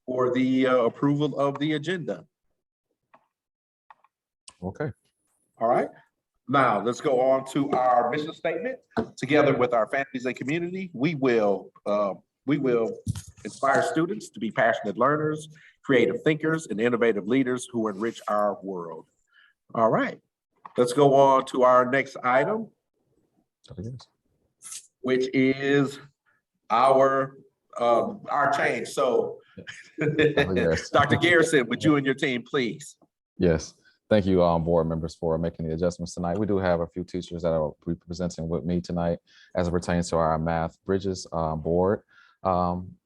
for the approval of the agenda. Okay. All right. Now let's go on to our mission statement. Together with our families and community, we will inspire students to be passionate learners, creative thinkers, and innovative leaders who enrich our world. All right. Let's go on to our next item, which is our change. So, Yes. Dr. Garrison, would you and your team, please? Yes. Thank you, board members, for making the adjustments tonight. We do have a few teachers that will be presenting with me tonight as it pertains to our Math Bridges board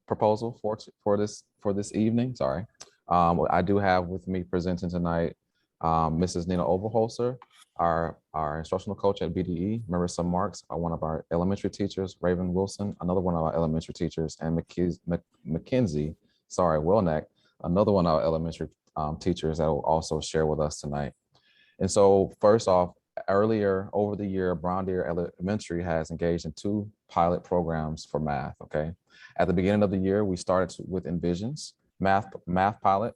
proposal for this evening. Sorry, I do have with me presenting tonight Mrs. Nina Overholzer, our instructional coach at BDE, Marissa Marks, one of our elementary teachers, Raven Wilson, another one of our elementary teachers, and Mackenzie, Welneck, another one of our elementary teachers that will also share with us tonight. And so first off, earlier over the year, Brown Deer Elementary has engaged in 2 pilot programs for math, okay? At the beginning of the year, we started with Envisions math pilot,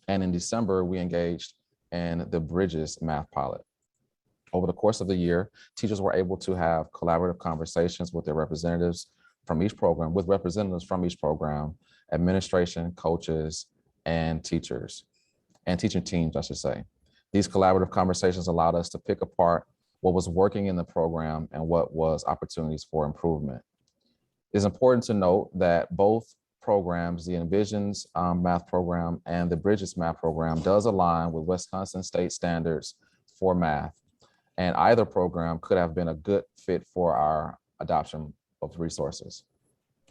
and in December, we engaged in the Bridges math pilot. Over the course of the year, teachers were able to have collaborative conversations with their representatives from each program, administration, coaches, and teachers, and teaching teams, I should say. These collaborative conversations allowed us to pick apart what was working in the program and what was opportunities for improvement. It's important to note that both programs, the Envisions math program and the Bridges math program, does align with Wisconsin state standards for math. And either program could have been a good fit for our adoption of resources.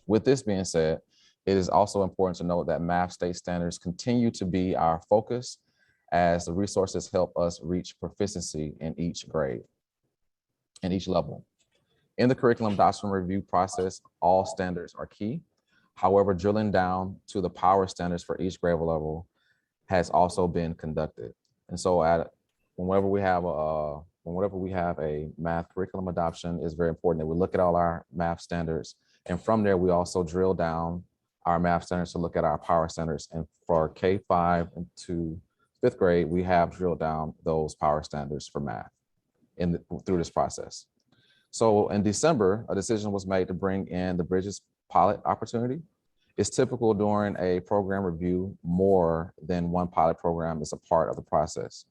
With this being said, it is also important to note that math state standards continue to be our focus as the resources help us reach proficiency in each grade and each level. In the curriculum adoption review process, all standards are key. However, drilling down to the power standards for each grade level has also been conducted. And so whenever we have a math curriculum adoption, it's very important that we look at all our math standards. And from there, we also drill down our math standards to look at our power standards. And for K-5 to 5th grade, we have drilled down those power standards for math through this process. So in December, a decision was made to bring in the Bridges pilot opportunity. It's typical during a program review, more than one pilot program is a part of the process.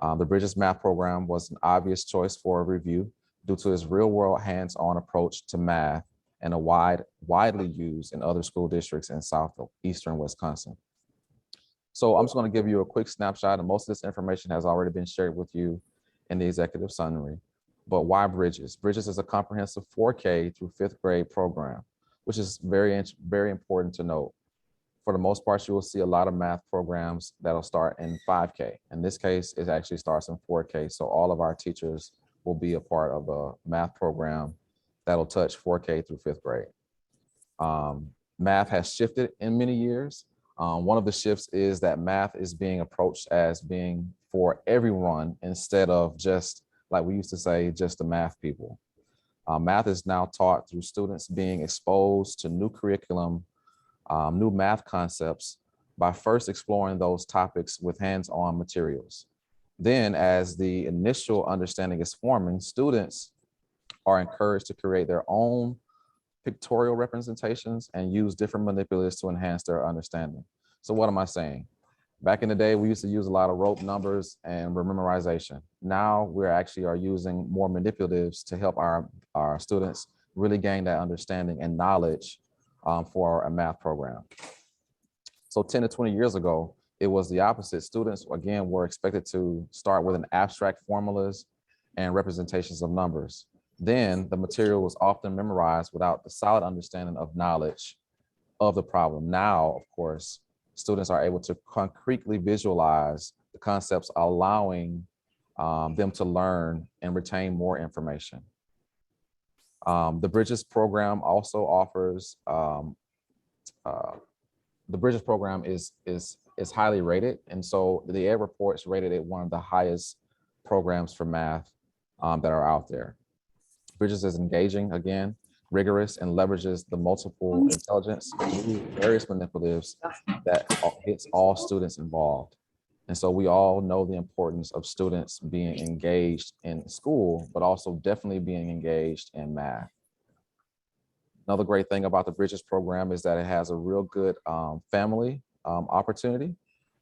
The Bridges math program was an obvious choice for a review due to its real-world hands-on approach to math and widely used in other school districts in southeastern Wisconsin. So I'm just going to give you a quick snapshot, and most of this information has already been shared with you in the executive summary. But why Bridges? Bridges is a comprehensive 4K through 5th grade program, which is very important to note. For the most part, you will see a lot of math programs that'll start in 5K. In this case, it actually starts in 4K. So all of our teachers will be a part of a math program that'll touch 4K through 5th grade. Math has shifted in many years. One of the shifts is that math is being approached as being for everyone instead of just, like we used to say, just the math people. Math is now taught through students being exposed to new curriculum, new math concepts by first exploring those topics with hands-on materials. Then, as the initial understanding is forming, students are encouraged to create their own pictorial representations and use different manipulators to enhance their understanding. So what am I saying? Back in the day, we used to use a lot of rote numbers and memorization. Now we actually are using more manipulatives to help our students really gain that understanding and knowledge for a math program. So 10 to 20 years ago, it was the opposite. Students, again, were expected to start with an abstract formulas and representations of numbers. Then the material was often memorized without the solid understanding of knowledge of the problem. Now, of course, students are able to concretely visualize the concepts, allowing them to learn and retain more information. The Bridges program also offers, the Bridges program is highly rated. And so the Ed Reports rated it one of the highest programs for math that are out there. Bridges is engaging again. rigorous, and leverages the multiple intelligence through various manipulatives that hits all students involved. And so we all know the importance of students being engaged in school, but also definitely being engaged in math. Another great thing about the Bridges program is that it has a real good family opportunity,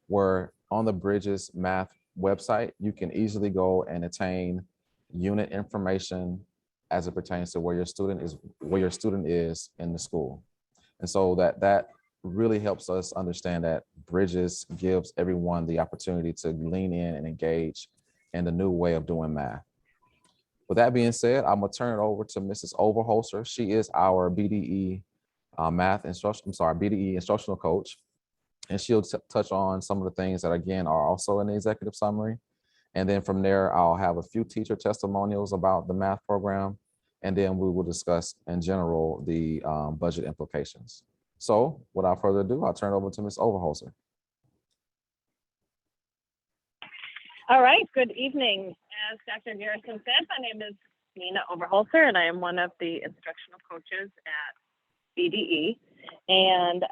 where on the Bridges math website, you can easily go and attain unit information as it pertains to where your student is in the school. And so that really helps us understand that Bridges gives everyone the opportunity to lean in and engage in the new way of doing math. With that being said, I'm gonna turn it over to Mrs. Overholser. She is our BDE BDE instructional coach. And she'll touch on some of the things that, again, are also in the executive summary. And then from there, I'll have a few teacher testimonials about the math program. And then we will discuss in general the budget implications. So without further ado, I'll turn it over to Ms. Overholser. All right, good evening. As Dr. Garrison said, my name is Nina Overholser, and I am one of the instructional coaches at BDE. And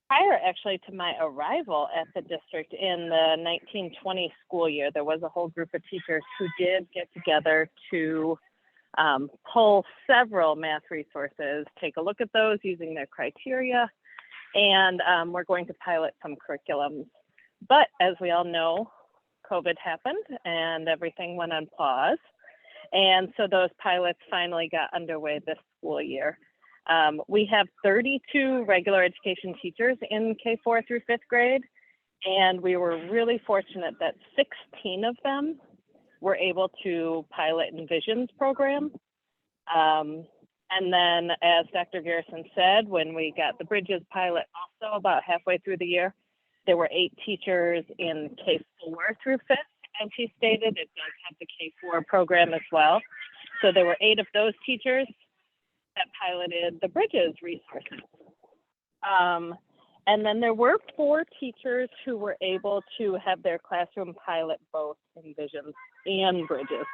prior actually to my arrival at the district in the 1920 school year, there was a whole group of teachers who did get together to pull several math resources, take a look at those using their criteria, and we're going to pilot some curriculums. But as we all know, COVID happened and everything went on pause. And so those pilots finally got underway this school year. We have 32 regular education teachers in K4 through 5th grade, and we were really fortunate that 16 of them were able to pilot Envision's program. And then, as Dr. Garrison said, when we got the Bridges pilot also about halfway through the year, there were 8 teachers in K4 through 5th, and she stated it does have the K4 program as well. So there were 8 of those teachers that piloted the Bridges resources. And then there were 4 teachers who were able to have their classroom pilot both Envisions and Bridges.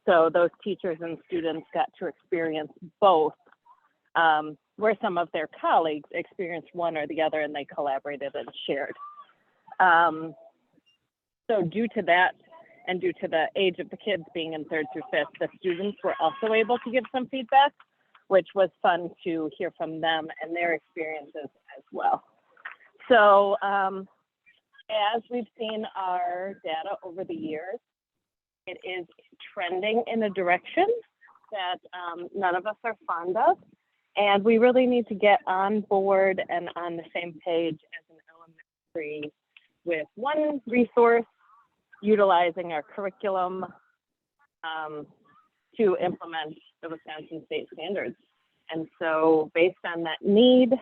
So those teachers and students got to experience both, where some of their colleagues experienced one or the other and they collaborated and shared. So due to that, and due to the age of the kids being in 3rd through 5th, the students were also able to give some feedback, which was fun to hear from them and their experiences as well. So as we've seen our data over the years, it is trending in a direction that none of us are fond of. And we really need to get on board and on the same page as an elementary with one resource, utilizing our curriculum to implement the Wisconsin state standards. And so based on that need,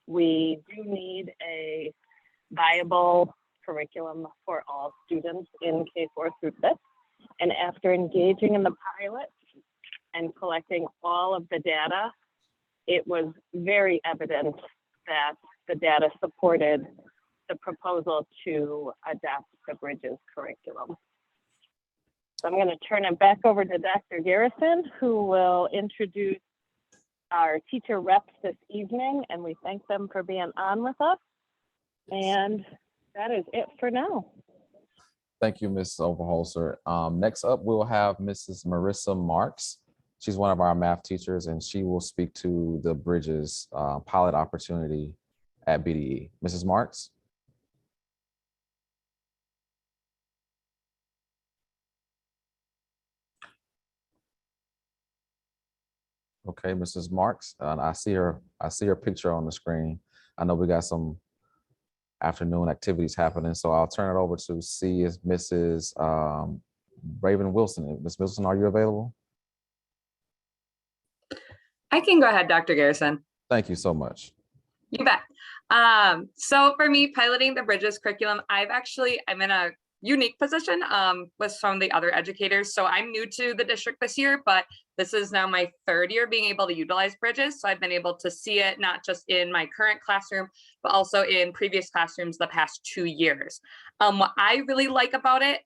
we do need a viable curriculum for all students in K4 through 5th. And after engaging in the pilot and collecting all of the data, it was very evident that the data supported the proposal to adopt the Bridges curriculum. So I'm going to turn it back over to Dr. Garrison, who will introduce our teacher reps this evening, and we thank them for being on with us. And that is it for now. Thank you, Ms. Overholser. Next up, we'll have Mrs. Marissa Marks. She's one of our math teachers, and she will speak to the Bridges pilot opportunity at BDE. Mrs. Marks? Okay, Mrs. Marks, and I see her picture on the screen. I know we got some afternoon activities happening, so I'll turn it over to see if Mrs. Raven Wilson. Ms. Wilson, are you available? I can go ahead, Dr. Garrison. Thank you so much. You bet. So for me, piloting the Bridges curriculum, I'm in a unique position with some of the other educators. So I'm new to the district this year, but this is now my 3rd year being able to utilize Bridges. So I've been able to see it not just in my current classroom, but also in previous classrooms the past 2 years. What I really like about it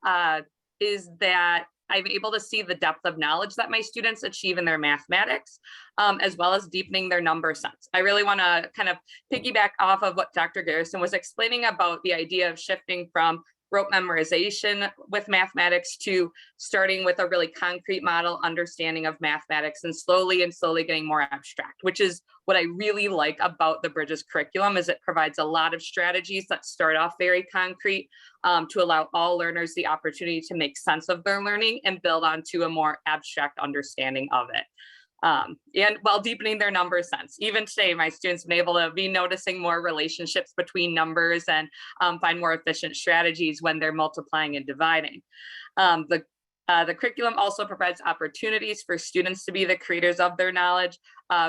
is that I'm able to see the depth of knowledge that my students achieve in their mathematics, as well as deepening their number sense. I really want to kind of piggyback off of what Dr. Garrison was explaining about the idea of shifting from rote memorization with mathematics to starting with a really concrete model understanding of mathematics and slowly getting more abstract, which is what I really like about the Bridges curriculum. Is it provides a lot of strategies that start off very concrete to allow all learners the opportunity to make sense of their learning and build onto a more abstract understanding of it. And while deepening their number sense. Even today, my students have been able to be noticing more relationships between numbers and find more efficient strategies when they're multiplying and dividing. The curriculum also provides opportunities for students to be the creators of their knowledge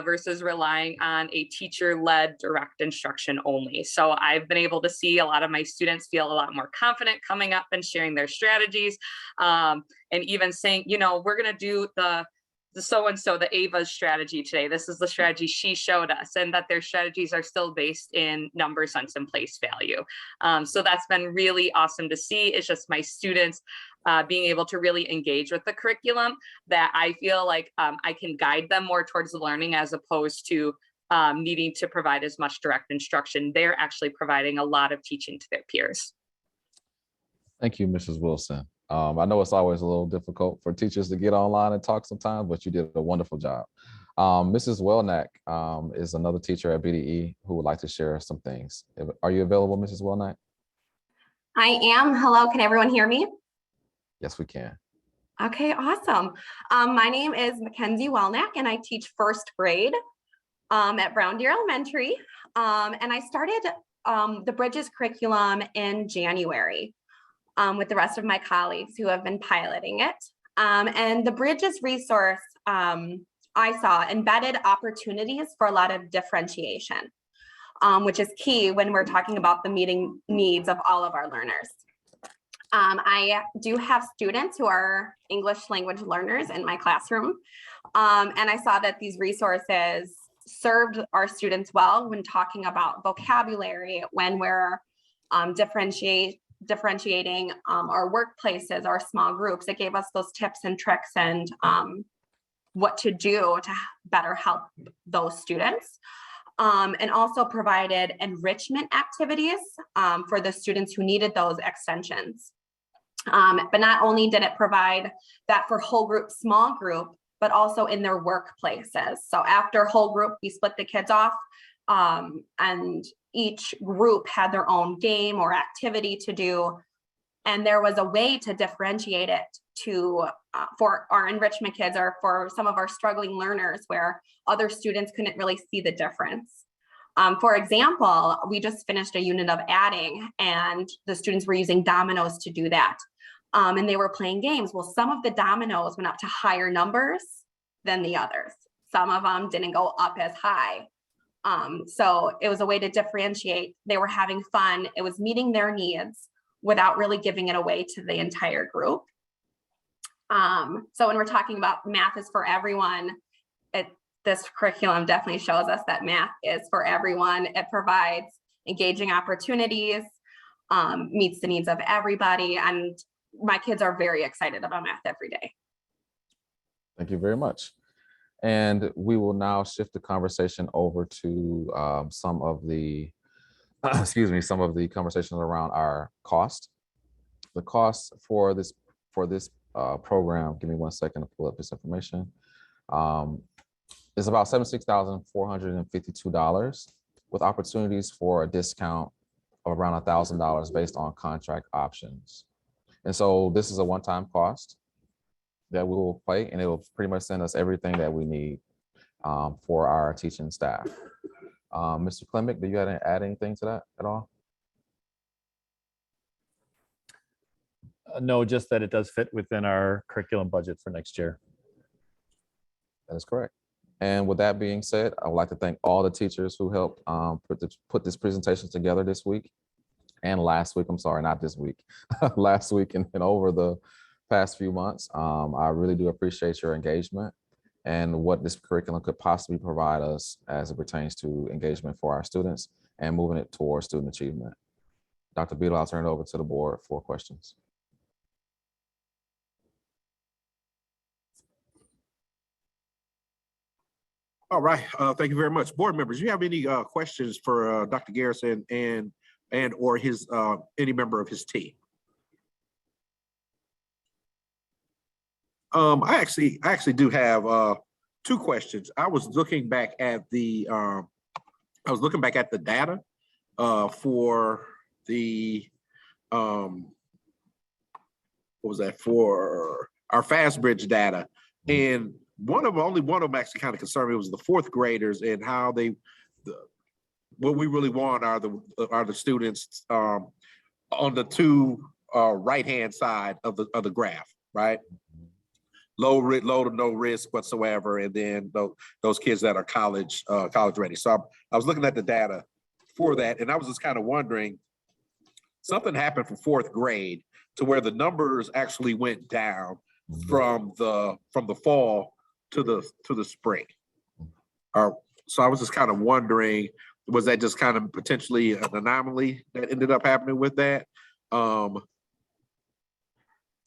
versus relying on a teacher-led direct instruction only. So I've been able to see a lot of my students feel a lot more confident coming up and sharing their strategies, and even saying, you know, we're going to do the so-and-so, the Ava's strategy today. This is the strategy she showed us, and that their strategies are still based in number sense and place value. So that's been really awesome to see. It's just my students being able to really engage with the curriculum that I feel like I can guide them more towards the learning as opposed to needing to provide as much direct instruction. They're actually providing a lot of teaching to their peers. Thank you, Mrs. Wilson. I know it's always a little difficult for teachers to get online and talk sometimes, but you did a wonderful job. Mrs. Welnack is another teacher at BDE who would like to share some things. Are you available, Mrs. Welnack? I am. Hello, can everyone hear me? Yes, we can. Okay, awesome. My name is Mackenzie Welnack and I teach first grade at Brown Deer Elementary. And I started the Bridges curriculum in January with the rest of my colleagues who have been piloting it. And the Bridges resource I saw embedded opportunities for a lot of differentiation, which is key when we're talking about the meeting needs of all of our learners. I do have students who are English language learners in my classroom. And I saw that these resources served our students well when talking about vocabulary, when we're differentiating our workplaces, our small groups. It gave us those tips and tricks and what to do to better help those students. And also provided enrichment activities for the students who needed those extensions. But not only did it provide that for whole group, small group, but also in their workplaces. So after whole group, we split the kids off and each group had their own game or activity to do. And there was a way to differentiate it to for our enrichment kids or for some of our struggling learners where other students couldn't really see the difference. For example, we just finished a unit of adding and the students were using dominoes to do that. And they were playing games. Well, some of the dominoes went up to higher numbers than the others. Some of them didn't go up as high. So it was a way to differentiate. They were having fun. It was meeting their needs without really giving it away to the entire group. So when we're talking about math is for everyone, this curriculum definitely shows us that math is for everyone. It provides engaging opportunities, meets the needs of everybody, and my kids are very excited about math every day. Thank you very much. And we will now shift the conversation over to some of the, some of the conversations around our cost. The cost for this program, give me 1 second to pull up this information, is about $76,452 with opportunities for a discount of around $1,000 based on contract options. And so this is a one-time cost that we will pay, and it will pretty much send us everything that we need for our teaching staff. Mr. Klimek, do you have to add anything to that at all? No, just that it does fit within our curriculum budget for next year. That is correct. And with that being said, I would like to thank all the teachers who helped put this presentation together this week and last week. I'm sorry, not this week, last week and over the past few months. I really do appreciate your engagement and what this curriculum could possibly provide us as it pertains to engagement for our students and moving it towards student achievement. Dr. Beadle, I'll turn it over to the board for questions. All right, thank you very much. Board members, you have any questions for Dr. Garrison and or his any member of his team? I actually do have two questions. I was looking back at the data for the what was that, for our FastBridge data, and only one of them actually kind of concerned me was the fourth graders and how what we really want are the students on the two right hand side of the graph, right? Low to no risk whatsoever, and then those kids that are college ready. So I was looking at the data for that, and I was just kind of wondering, something happened for fourth grade to where the numbers actually went down from the fall to the spring. So I was just kind of wondering, was that just kind of potentially an anomaly that ended up happening with that?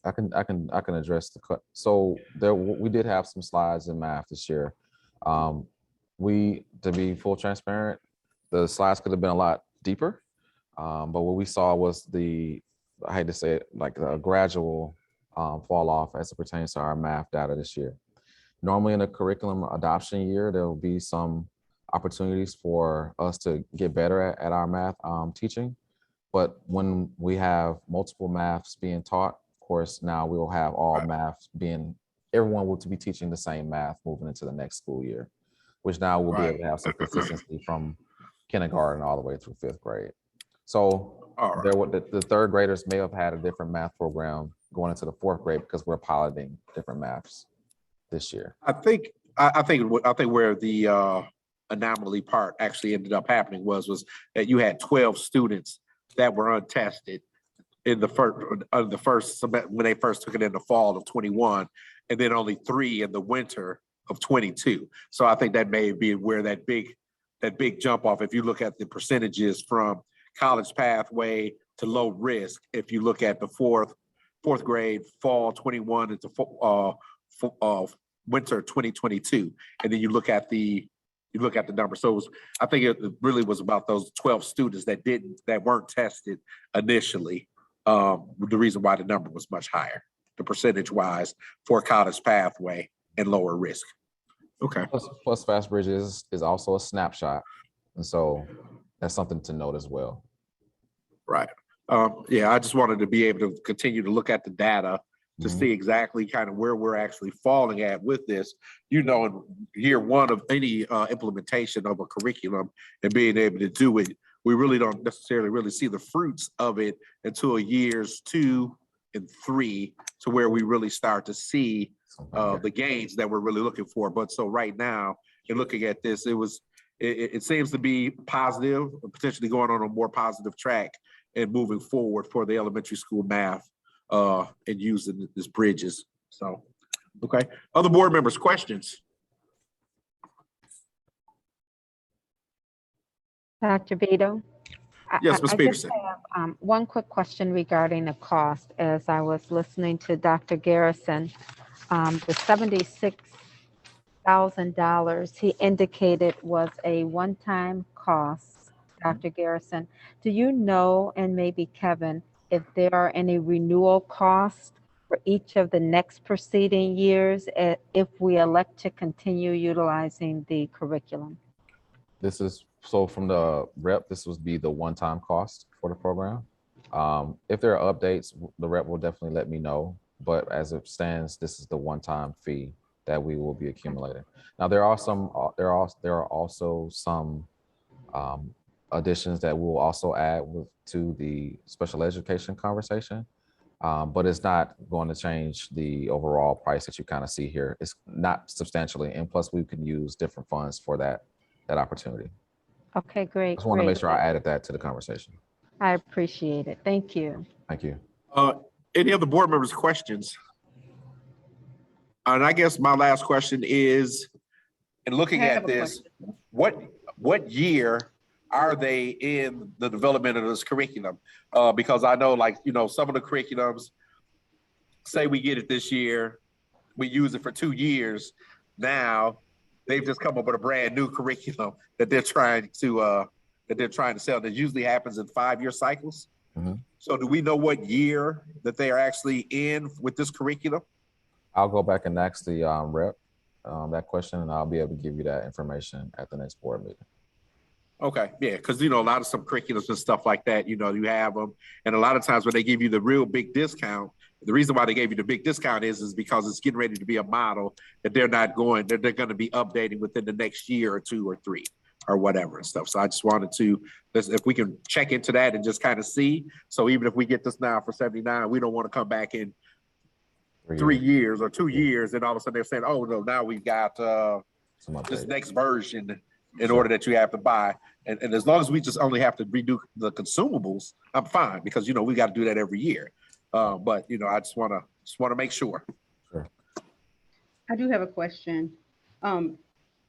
I can address the cut. So we did have some slides in math this year. To be full transparent, the slides could have been a lot deeper. But what we saw was I hate to say it, like a gradual fall off as it pertains to our math data this year. Normally in a curriculum adoption year, there will be some opportunities for us to get better at our math teaching. But when we have multiple maths being taught, of course, now we will have all math everyone will be teaching the same math moving into the next school year, which now we'll be able to have some consistency from kindergarten all the way through fifth grade. So the third graders may have had a different math program going into the fourth grade because we're piloting different maths this year. I think where the anomaly part actually ended up happening was that you had 12 students that were untested in the first when they first took it in the fall of 21, and then only 3 in the winter of 22. So I think that may be where that big jump off. If you look at the percentages from college pathway to low risk, if you look at the fourth grade fall 21 into winter 2022, and then you look at the number. So I think it really was about those 12 students that weren't tested initially. The reason why the number was much higher, the percentage wise, for college pathway and lower risk. Okay. Plus FastBridge is also a snapshot, and so that's something to note as well. Right. Yeah, I just wanted to be able to continue to look at the data to see exactly kind of where we're actually falling at with this. In year one of any implementation of a curriculum and being able to do it, we really don't necessarily really see the fruits of it until years 2 and 3, to where we really start to see the gains that we're really looking for. But so right now, in looking at this, it seems to be positive, potentially going on a more positive track and moving forward for the elementary school math and using this bridges. So, okay. Other board members, questions? Dr. Vito? Yes, Ms. I just Peterson. have one quick question regarding the cost. As I was listening to Dr. Garrison, the $76,000 he indicated was a one-time cost, Dr. Garrison. Do you know, and maybe Kevin, if there are any renewal costs for each of the next preceding years if we elect to continue utilizing the curriculum? So from the rep, this would be the one-time cost for the program. If there are updates, the rep will definitely let me know. But as it stands, this is the one-time fee that we will be accumulating. Now there are also some additions that we'll also add to the special education conversation, but it's not going to change the overall price that you kind of see here. It's not substantially, and plus we can use different funds for that opportunity. Okay, great. I just want to make sure I added that to the conversation. I appreciate it. Thank you. Thank you. Any other board members' questions? And I guess my last question is, in looking at this, what year are they in the development of this curriculum? Because I know, some of the curriculums, say we get it this year, we use it for 2 years. Now, they've just come up with a brand new curriculum that they're trying to sell. That usually happens in 5-year cycles. Mhm. So do we know what year that they are actually in with this curriculum? I'll go back and ask the rep that question, and I'll be able to give you that information at the next board meeting. Okay, yeah, because a lot of some curriculums and stuff like that, you have them, and a lot of times when they give you the real big discount, the reason why they gave you the big discount is because it's getting ready to be a model that they're going to be updating within the next year or 2 or 3 or whatever and stuff. So I just wanted to, if we can check into that and just kind of see. So even if we get this now for 79, we don't want to come back in 3 years or 2 years, and all of a sudden they're saying, oh no, now we've got this next version in order that you have to buy. And as long as we just only have to redo the consumables, I'm fine, because we got to do that every year. But I just want to make sure. Sure. I do have a question.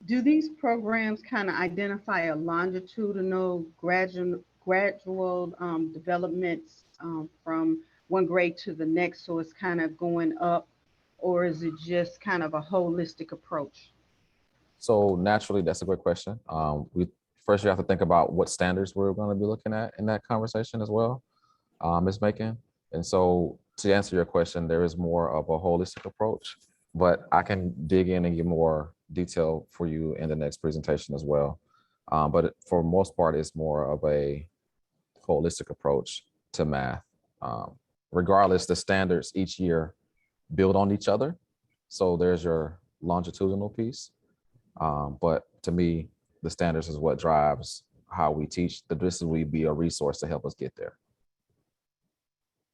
Do these programs kind of identify a longitudinal gradual developments from one grade to the next, so it's kind of going up, or is it just kind of a holistic approach? So naturally, that's a great question. You have to think about what standards we're going to be looking at in that conversation as well, Ms. Macon. And so to answer your question, there is more of a holistic approach, but I can dig in and give more detail for you in the next presentation as well. But for most part, it's more of a holistic approach to math. Regardless, the standards each year build on each other. So there's your longitudinal piece. But to me, the standards is what drives how we teach. This will be a resource to help us get there.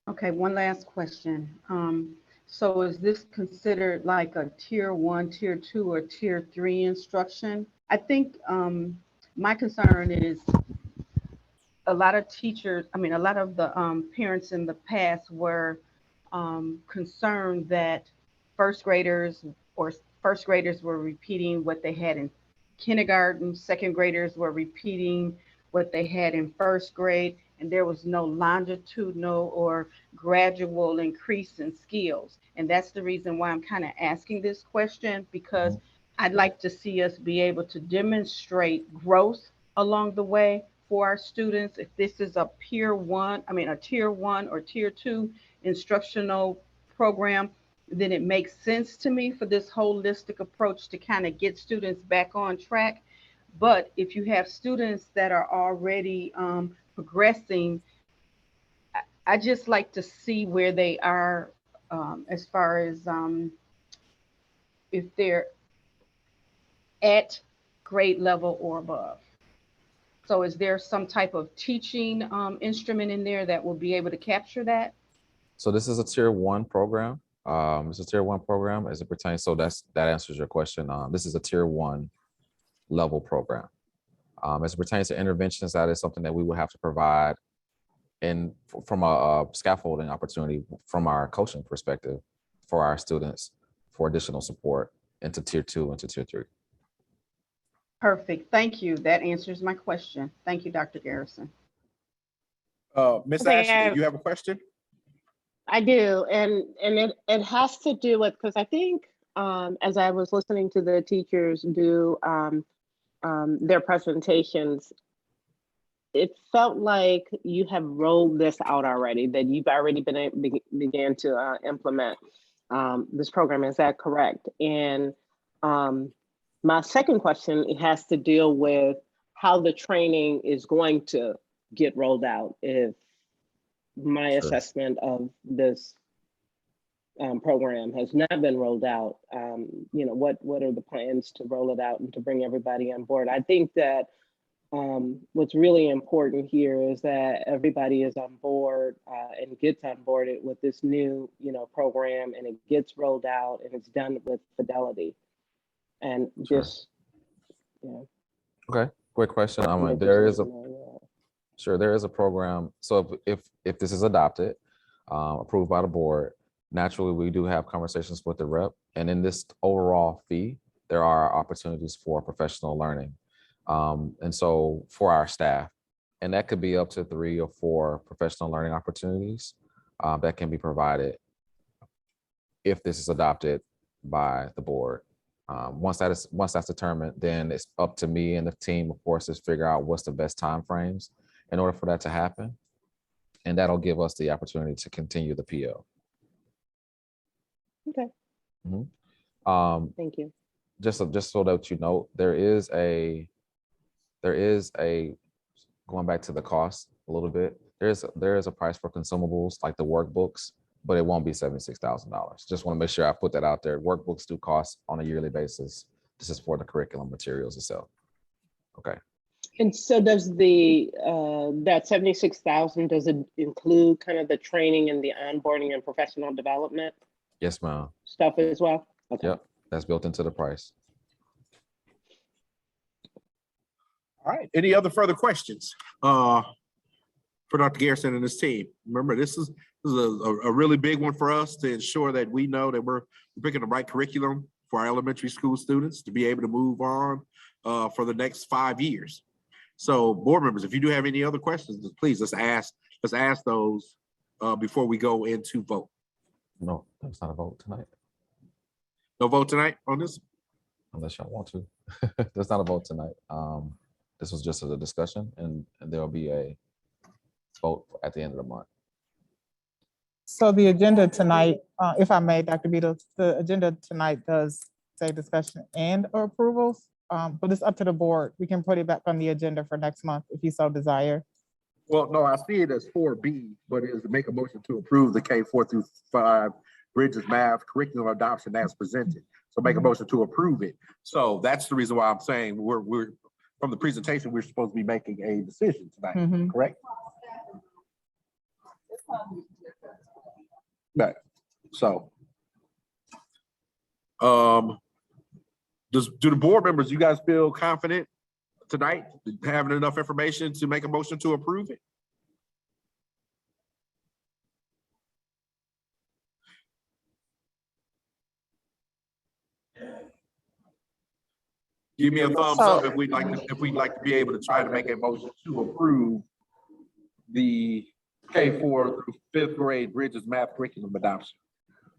Okay, one last question. So is this considered like a tier 1, tier 2, or tier 3 instruction? I think my concern is a lot of teachers, a lot of the parents in the past were concerned that first graders were repeating what they had in kindergarten, second graders were repeating what they had in first grade, and there was no longitudinal or gradual increase in skills. And that's the reason why I'm kind of asking this question, because I'd like to see us be able to demonstrate growth along the way for our students. If this is a tier 1 or tier 2 instructional program, then it makes sense to me for this holistic approach to kind of get students back on track. But if you have students that are already progressing, I just like to see where they are as far as if they're at grade level or above. So is there some type of teaching instrument in there that will be able to capture that? So this is a tier 1 program. It's a tier 1 program as it pertains. So that answers your question. This is a tier 1 level program. As it pertains to interventions, that is something that we will have to provide from a scaffolding opportunity from our coaching perspective for our students for additional support into tier 2 and to tier 3. Perfect. Thank you. That answers my question. Thank you, Dr. Garrison. Miss Okay, Ashley, do you have a question? I do, and it has to do with, because I think as I was listening to the teachers do their presentations, it felt like you have rolled this out already, that you've already began to implement this program. Is that correct? And my second question, it has to deal with how the training is going to get rolled out. If my Sure. assessment of this program has not been rolled out, what are the plans to roll it out and to bring everybody on board? I think that what's really important here is that everybody is on board and gets on board with this new, program, and it gets rolled out and it's done with fidelity. And Sure. just, Okay, great question. make There is sure, there is a program. So if this is adopted, approved by the board, naturally we do have conversations with the rep, and in this overall fee, there are opportunities for professional learning. And so for our staff, and that could be up to 3 or 4 professional learning opportunities that can be provided if this is adopted by the board. Once that's determined, then it's up to me and the team, of course, to figure out what's the best timeframes in order for that to happen. And that'll give us the opportunity to continue the PO. Okay, thank you. Just so that you know, there is a going back to the cost a little bit. There is a price for consumables like the workbooks, but it won't be $76,000. Just want to make sure I put that out there. Workbooks do cost on a yearly basis. This is for the curriculum materials itself. Okay. And so does the, that 76,000, does it include kind of the training and the onboarding and professional development Yes, ma'am. stuff as well? Okay. Yep, that's built into the price. All right, any other further questions for Dr. Garrison and his team? Remember, this is a really big one for us to ensure that we know that we're picking the right curriculum for our elementary school students to be able to move on for the next 5 years. So board members, if you do have any other questions, please let's ask those before we go into vote. No, that's not a vote tonight, No vote tonight on this? unless y'all want to. There's not a vote tonight. This was just a discussion, and there'll be a vote at the end of the month. So the agenda tonight, if I may, Dr. Beadle, the agenda tonight does say discussion and or approvals, but it's up to the board. We can put it back on the agenda for next month if you so desire. Well, no, I see it as 4B, but it is to make a motion to approve the K4 through 5 Bridges Math curriculum adoption as presented. So make a motion to approve it. So that's the reason why I'm saying we're from the presentation, we're supposed to be making a decision tonight, correct? Right. So, do the board members, you guys feel confident tonight, having enough information to make a motion to approve it? Give me a thumbs up if we'd like to be able to try to make a motion to approve the K4 through 5th grade Bridges Math curriculum adoption.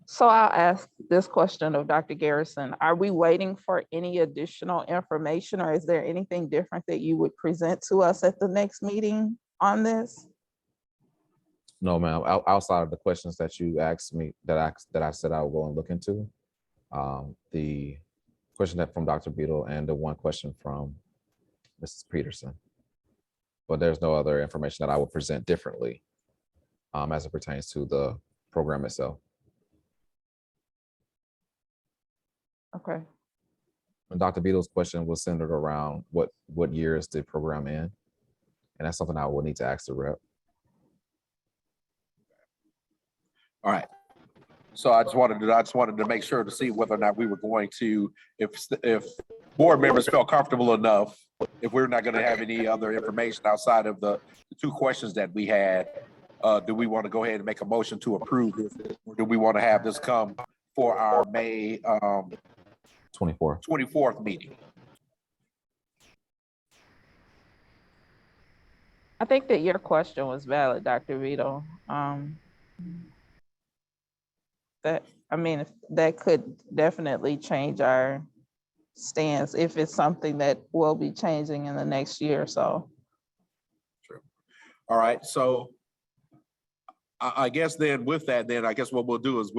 So I'll ask this question of Dr. Garrison. Are we waiting for any additional information, or is there anything different that you would present to us at the next meeting on this? No, ma'am. Outside of the questions that you asked me, that I said I will go and look into, the question that from Dr. Beadle and the one question from Mrs. Peterson. But there's no other information that I will present differently as it pertains to the program itself. Okay. And Dr. Beadle's question was centered around what year is the program in? And that's something I will need to ask the rep. All right. So I just wanted to make sure to see whether or not we were going to, if board members felt comfortable enough, if we're not going to have any other information outside of the two questions that we had, do we want to go ahead and make a motion to approve this? Or do we want to have this come for our May 24th meeting? I think that your question was valid, Dr. Vito. That could definitely change our stance if it's something that will be changing in the next year or so. Sure. All right. So I guess then with that, then I guess what we'll do is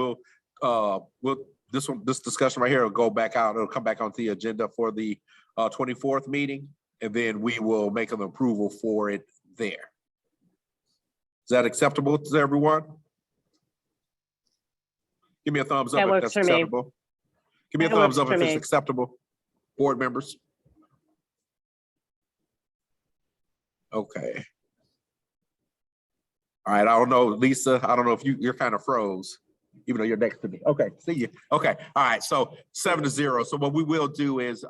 this discussion right here will go back out. It'll come back onto the agenda for the 24th meeting, and then we will make an approval for it there. Is that acceptable to everyone? Give me a thumbs up if that's acceptable. Give me a thumbs up if it's acceptable, board members. Okay. All right, I don't know, Lisa, I don't know if you're kind of froze, even though you're next to me. Okay, see you. Okay, all right, so 7-0. So what we will do is,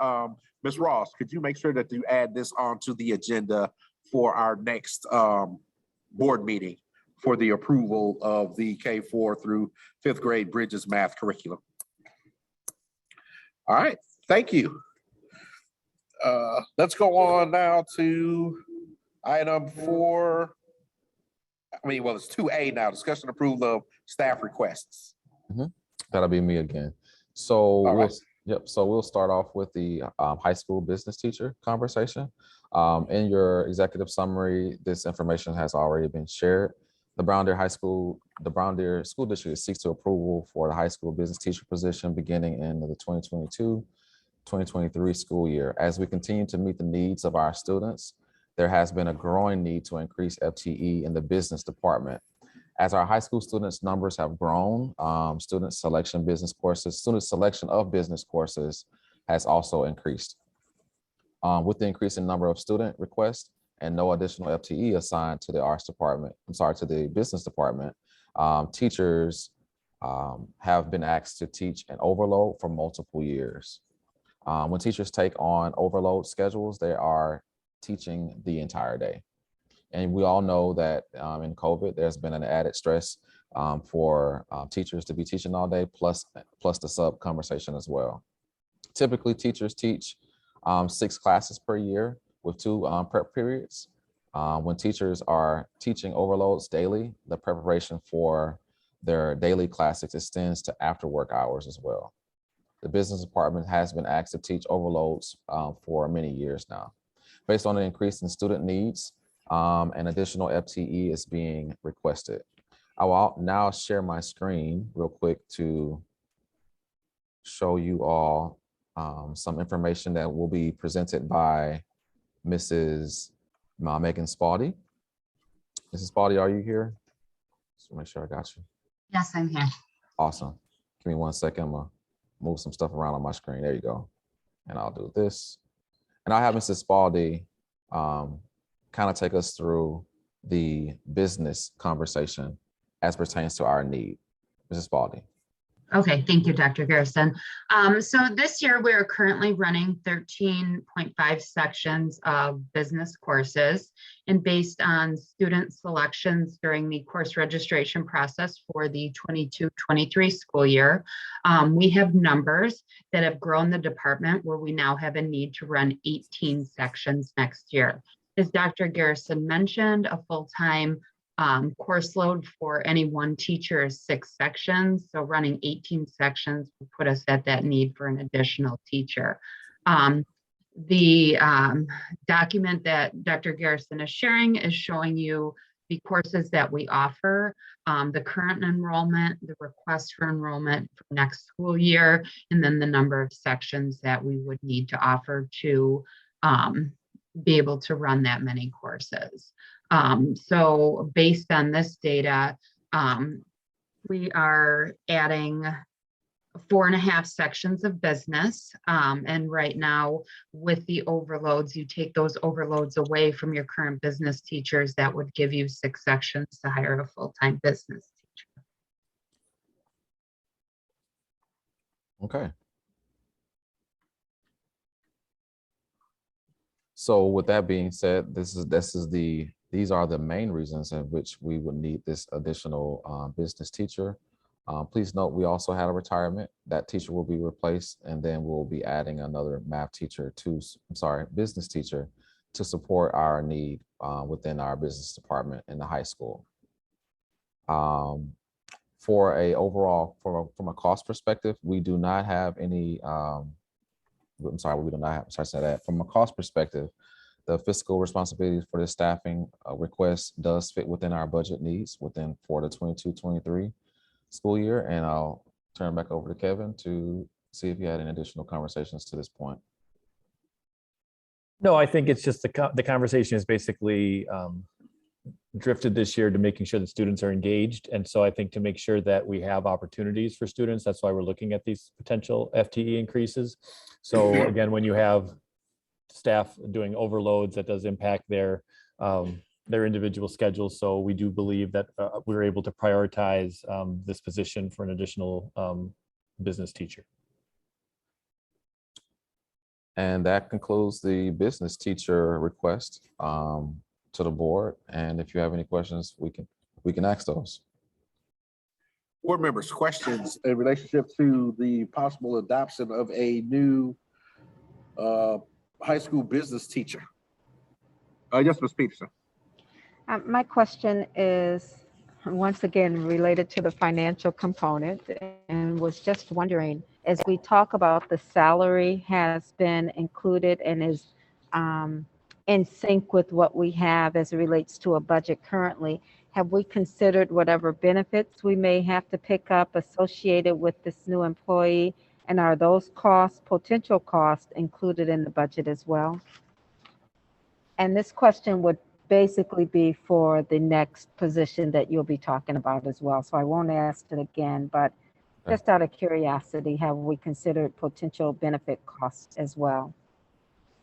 Ms. Ross, could you make sure that you add this onto the agenda for our next board meeting for the approval of the K4 through 5th grade Bridges Math curriculum? All right, thank you. Let's go on now to item 4. It's 2A now, discussion approval of staff requests. That'll be me again. So Yep, so we'll start off with the high school business teacher conversation. In your executive summary, this information has already been shared. The Brown Deer School District seeks to approval for the high school business teacher position beginning in the 2022-2023 school year. As we continue to meet the needs of our students, there has been a growing need to increase FTE in the business department. As our high school students numbers have grown, student selection of business courses has also increased. With the increasing number of student requests and no additional FTE assigned to the business department, teachers have been asked to teach an overload for multiple years. When teachers take on overload schedules, they are teaching the entire day. And we all know that in COVID, there's been an added stress for teachers to be teaching all day, plus the sub conversation as well. Typically, teachers teach 6 classes per year with 2 prep periods. When teachers are teaching overloads daily, the preparation for their daily classes extends to after work hours as well. The business department has been asked to teach overloads for many years now. Based on the increase in student needs, an additional FTE is being requested. I will now share my screen real quick to show you all some information that will be presented by Mrs. Megan Spalding. Mrs. Spalding, are you here? Just make sure I got you. Yes, I'm here. Awesome. Give me 1 second. I'm gonna move some stuff around on my screen. There you go. And I'll do this. And I'll have Mrs. Spalding kind of take us through the business conversation as pertains to our need. Mrs. Spalding. Okay, thank you, Dr. Garrison. So this year we are currently running 13.5 sections of business courses, and based on student selections during the course registration process for the 22-23 school year, we have numbers that have grown the department where we now have a need to run 18 sections next year. As Dr. Garrison mentioned, a full-time course load for any one teacher is 6 sections. So running 18 sections will put us at that need for an additional teacher. The document that Dr. Garrison is sharing is showing you the courses that we offer, the current enrollment, the request for enrollment for next school year, and then the number of sections that we would need to offer to be able to run that many courses. So based on this data, we are adding 4.5 sections of business. And right now with the overloads, you take those overloads away from your current business teachers, that would give you 6 sections to hire a full-time business teacher. Okay. So with that being said, these are the main reasons in which we would need this additional business teacher. Please note, we also had a retirement. That teacher will be replaced, and then we'll be adding another business teacher to support our need within our business department in the high school. From a cost perspective, we do not have any, from a cost perspective, the fiscal responsibility for the staffing request does fit within our budget needs for the 22-23 school year. And I'll turn back over to Kevin to see if you had any additional conversations to this point. No, I think it's just the conversation is basically drifted this year to making sure that students are engaged. And so I think to make sure that we have opportunities for students, that's why we're looking at these potential FTE increases. So again, when you have staff doing overloads, that does impact their individual schedules. So we do believe that we're able to prioritize this position for an additional business teacher. And that concludes the business teacher request to the board. And if you have any questions, we can ask those. Board members, questions in relationship to the possible adoption of a new high school business teacher? Yes, Ms. Peterson. My question is, once again, related to the financial component, and was just wondering, as we talk about the salary has been included and is in sync with what we have as it relates to a budget currently, have we considered whatever benefits we may have to pick up associated with this new employee? And are those costs, potential costs, included in the budget as well? And this question would basically be for the next position that you'll be talking about as well. So I won't ask it again, but just out of curiosity, have we considered potential benefit costs as well?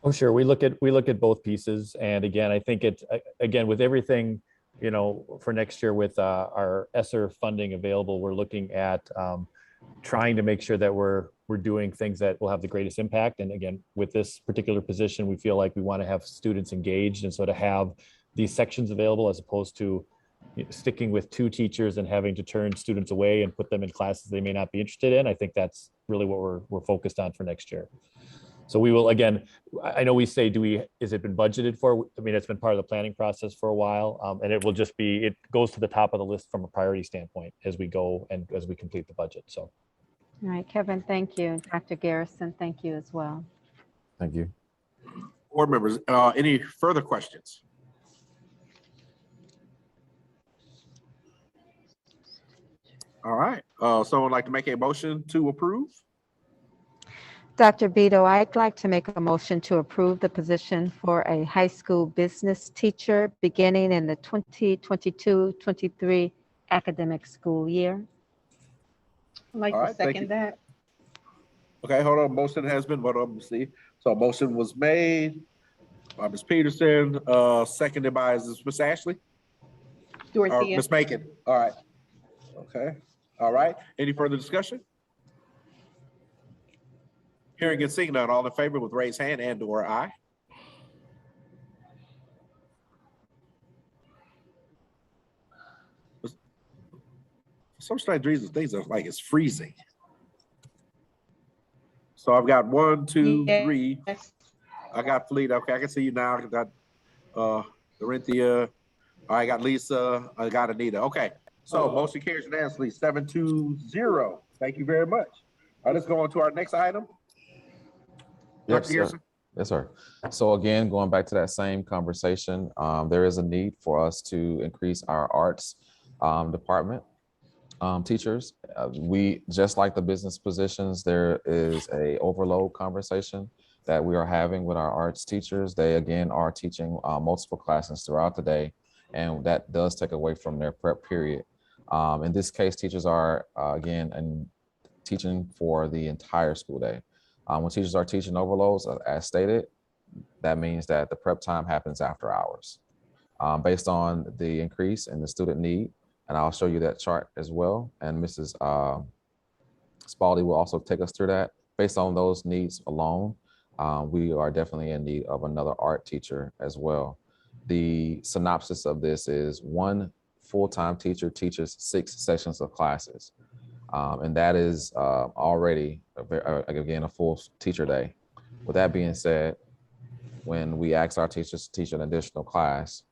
Oh, sure. We look at both pieces. And again, I think again, with everything, you know, for next year with our ESSER funding available, we're looking at trying to make sure that we're doing things that will have the greatest impact. And again, with this particular position, we feel like we want to have students engaged. And so to have these sections available as opposed to sticking with 2 teachers and having to turn students away and put them in classes they may not be interested in, I think that's really what we're focused on for next year. So we will, again, I know we say, is it been budgeted for? I mean, it's been part of the planning process for a while, and it will just be, it goes to the top of the list from a priority standpoint as we go and as we complete the budget, so. All right, Kevin, thank you. Dr. Garrison, thank you as well. Thank you. Board members, any further questions? All right, someone would like to make a motion to approve? Dr. Vito, I'd like to make a motion to approve the position for a high school business teacher beginning in the 2022-23 academic school year. I'd like All to right, thank you. second that. Okay, hold on, motion has been voted on, see. So a motion was made by Ms. Peterson, seconded by, is this Ms. Ashley? Or Dorothea. Ms. Macon, all right. Okay, all right, any further discussion? Hearing and seeing none, all in favor with raised hand and or aye. For some strange reason, things are like it's freezing. So I've got 1, 2, 3. Yes. I got Felita. Okay, I can see you now. I got Dorinthia. I got Lisa. I got Anita. Okay, so motion carries unanimously 7-0. Thank you very much. All right, let's go on to our next item. Yes, Dr. Garrison? Yes, sir. So again, going back to that same conversation, there is a need for us to increase our arts department teachers. We, just like the business positions, there is a overload conversation that we are having with our arts teachers. They, again, are teaching multiple classes throughout the day, and that does take away from their prep period. In this case, teachers are, again, teaching for the entire school day. When teachers are teaching overloads, as stated, that means that the prep time happens after hours. Based on the increase in the student need, and I'll show you that chart as well, and Mrs. Spalding will also take us through that. Based on those needs alone, we are definitely in need of another art teacher as well. The synopsis of this is 1 full-time teacher teaches 6 sessions of classes. And that is already, again, a full teacher day. With that being said, when we ask our teachers to teach an additional class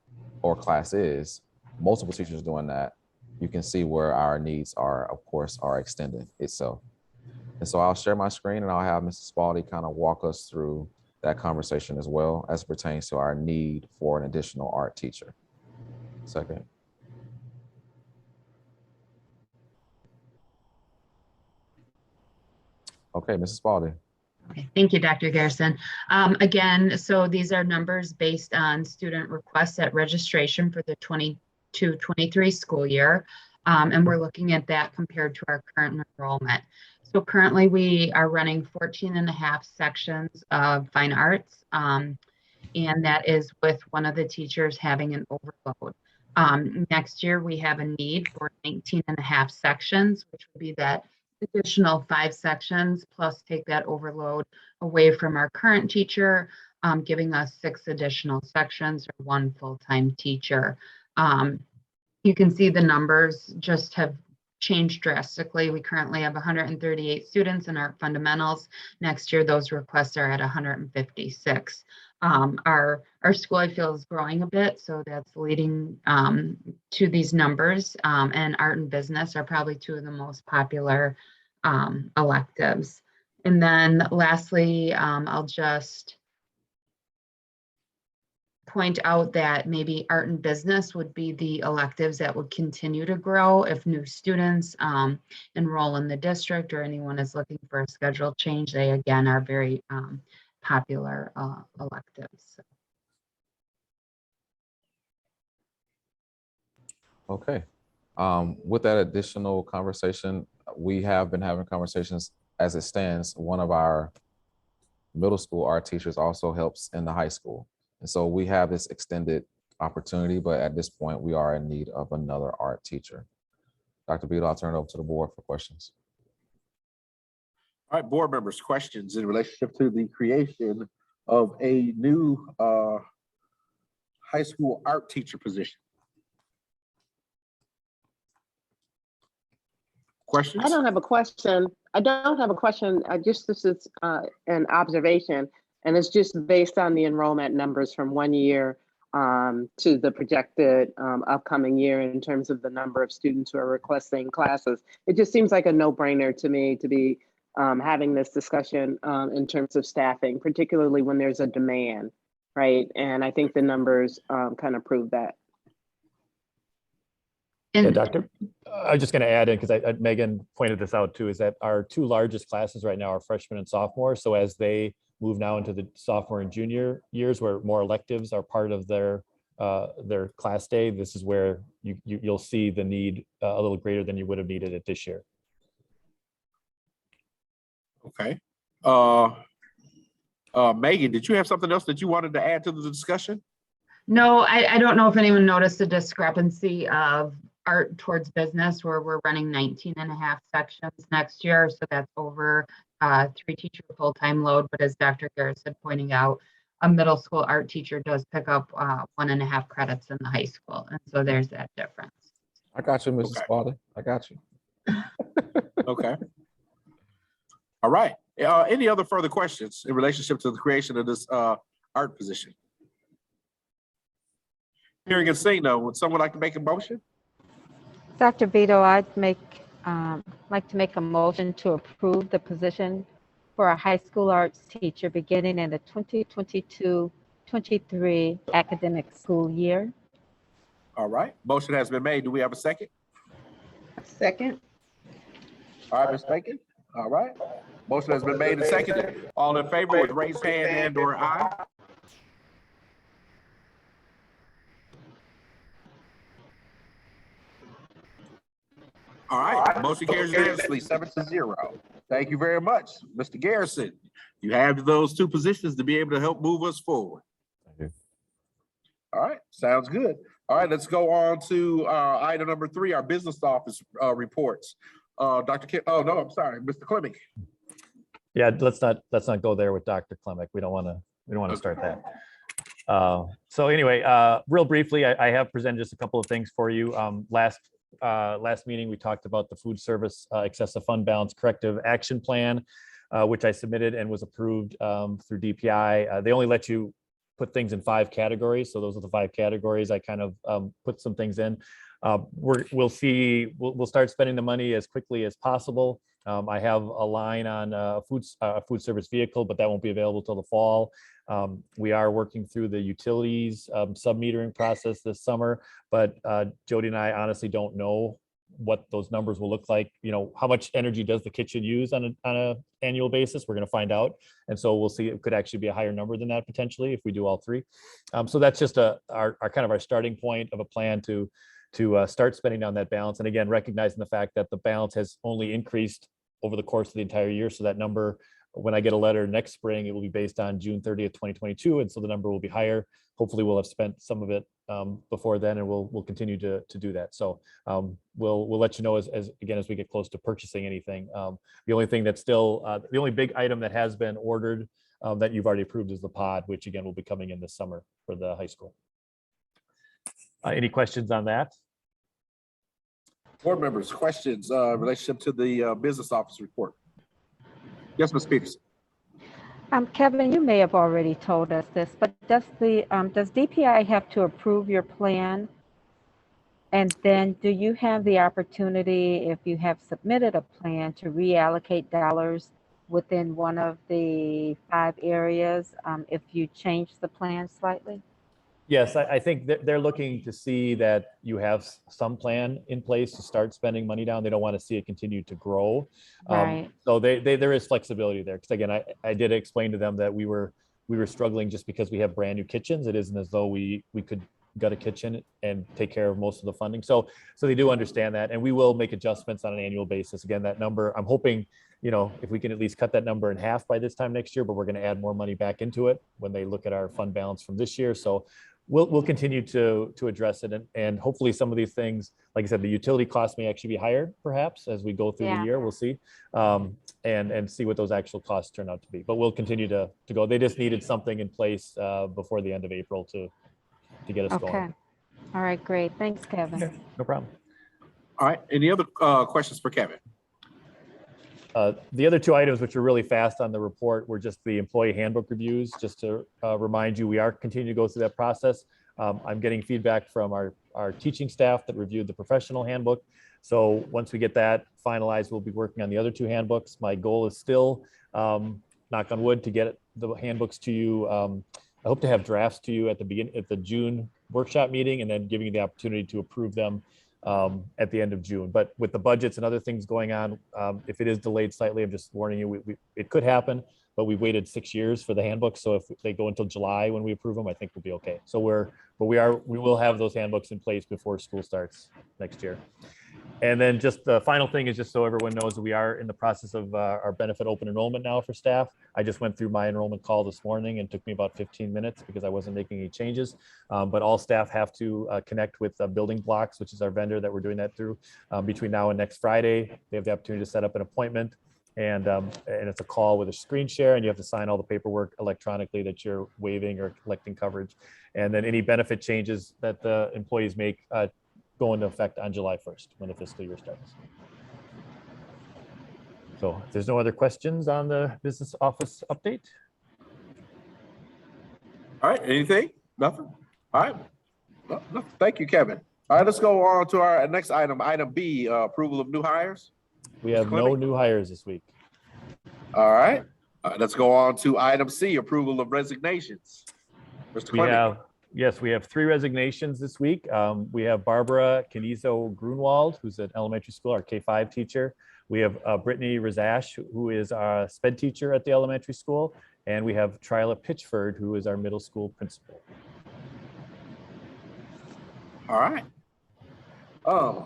or classes, multiple teachers doing that, you can see where our needs are, of course, are extended itself. And so I'll share my screen and I'll have Mrs. Spalding kind of walk us through that conversation as well as it pertains to our need for an additional art teacher. Second. Okay, Mrs. Spalding. Okay, thank you, Dr. Garrison. Again, so these are numbers based on student requests at registration for the 22-23 school year. And we're looking at that compared to our current enrollment. So currently we are running 14.5 sections of fine arts. And that is with one of the teachers having an overload. Next year we have a need for 19.5 sections, which would be that additional 5 sections plus take that overload away from our current teacher, giving us 6 additional sections or 1 full-time teacher. You can see the numbers just have changed drastically. We currently have 138 students in art fundamentals. Next year, those requests are at 156. Our school, I feel, is growing a bit, so that's leading to these numbers. And art and business are probably 2 of the most popular electives. And then lastly, I'll just point out that maybe art and business would be the electives that would continue to grow if new students enroll in the district or anyone is looking for a schedule change. They again are very popular electives. Okay. With that additional conversation, we have been having conversations as it stands. One of our middle school art teachers also helps in the high school. And so we have this extended opportunity, but at this point we are in need of another art teacher. Dr. Beadle, I'll turn it over to the board for questions. All right, board members, questions in relationship to the creation of a new high school art teacher position? Questions? I don't have a question. I don't have a question. This is an observation, and it's just based on the enrollment numbers from one year to the projected upcoming year in terms of the number of students who are requesting classes. It just seems like a no-brainer to me to be having this discussion in terms of staffing, particularly when there's a demand, right? And I think the numbers kind of prove that. Yeah, Doctor, I was just going to add in, because Megan pointed this out too, is that our two largest classes right now are freshmen and sophomore. So as they move now into the sophomore and junior years, where more electives are part of their class day, this is where you'll see the need a little greater than you would have needed it this year. Okay. Megan, did you have something else that you wanted to add to the discussion? No, I don't know if anyone noticed the discrepancy of art towards business, where we're running 19.5 sections next year. So that's over 3 teacher full-time load. But as Dr. Garrison pointing out, a middle school art teacher does pick up 1.5 credits in the high school. And so there's that difference. I got you, Mrs. Spaulding. I got you. Okay. All right. Any other further questions in relationship to the creation of this art position? Hearing and seeing none, would someone like to make a motion? Dr. Beadle, I'd like to make a motion to approve the position for a high school arts teacher beginning in the 2022-23 academic school year. All right. Motion has been made. Do we have a second? Second. All right, Ms. Bacon. All right. Motion has been made and seconded. All in favor with raised hand and/or aye. All right, motion carries unanimously, 7-0. Thank you very much, Mr. Garrison. You have those two positions to be able to help move us forward. Thank you. All right, sounds good. All right, let's go on to item number 3, our business office reports. Dr. Kim, oh no, I'm sorry, Mr. Clemick. Yeah, let's not go there with Dr. Clemick. We don't want to start that. So anyway, real briefly, I have presented just a couple of things for you. Last meeting, we talked about the food service excessive fund balance corrective action plan, which I submitted and was approved through DPI. They only let you put things in 5 categories. So those are the 5 categories. I kind of put some things in. We'll start spending the money as quickly as possible. I have a line on a food service vehicle, but that won't be available till the fall. We are working through the utilities sub-metering process this summer, but Jody and I honestly don't know what those numbers will look like. You know, how much energy does the kitchen use on an annual basis? We're going to find out. And so we'll see, it could actually be a higher number than that potentially if we do all 3. So that's just our kind of our starting point of a plan to start spending down that balance. And again, recognizing the fact that the balance has only increased over the course of the entire year. So that number, when I get a letter next spring, it will be based on June 30th, 2022. And so the number will be higher. Hopefully we'll have spent some of it before then, and we'll continue to do that. So we'll let you know as we get close to purchasing anything. The only thing that's still, the only big item that has been ordered that you've already approved is the pod, which again will be coming in this summer for the high school. Any questions on that? Board members, questions in relationship to the business office report? Yes, Ms. Peterson. Kevin, you may have already told us this, but does DPI have to approve your plan And then do you have the opportunity, if you have submitted a plan, to reallocate dollars within one of the 5 areas if you change the plan slightly? Yes, I think that they're looking to see that you have some plan in place to start spending money down. They don't want to see it continue to grow. Right. So there is flexibility there. Because again, I did explain to them that we were struggling just because we have brand new kitchens. It isn't as though we could gut a kitchen and take care of most of the funding. So they do understand that, and we will make adjustments on an annual basis. Again, that number, I'm hoping, if we can at least cut that number in half by this time next year, but we're going to add more money back into it when they look at our fund balance from this year. So we'll continue to address it, and hopefully some of these things, like I said, the utility costs may actually be higher perhaps as we go through the year. We'll see, and see what those actual costs turn out to be. But we'll continue to go. They just needed something in place before the end of April to get us going. Okay. All right, great. Thanks, Kevin. No problem. All right, any other questions for Kevin? The other 2 items, which are really fast on the report, were just the employee handbook reviews. Just to remind you, we are continuing to go through that process. I'm getting feedback from our teaching staff that reviewed the professional handbook. So once we get that finalized, we'll be working on the other 2 handbooks. My goal is still, knock on wood, to get the handbooks to you. I hope to have drafts to you at the June workshop meeting, and then giving you the opportunity to approve them at the end of June. But with the budgets and other things going on, if it is delayed slightly, I'm just warning you, it could happen, but we waited 6 years for the handbook. So if they go until July when we approve them, I think we'll be okay. So we will have those handbooks in place before school starts next year. And then just the final thing is, just so everyone knows, that we are in the process of our benefit open enrollment now for staff. I just went through my enrollment call this morning, and it took me about 15 minutes because I wasn't making any changes. But all staff have to connect with Building Blocks, which is our vendor that we're doing that through, between now and next Friday. They have the opportunity to set up an appointment, and it's a call with a screen share, and you have to sign all the paperwork electronically that you're waiving or collecting coverage. And then any benefit changes that the employees make go into effect on July 1st when the fiscal year starts. So if there's no other questions on the business office update. All right, anything? Nothing? All right. No, thank you, Kevin. All right, let's go on to our next item, item B, approval of new hires. We have no new hires this week. All right, let's go on to item C, approval of resignations. Mr. Clement. We have 3 resignations this week. We have Barbara Canizo Grunwald, who's an elementary school, our K-5 teacher. We have Brittany Rizash, who is our SPED teacher at the elementary school. And we have Tryla Pitchford, who is our middle school principal. All right.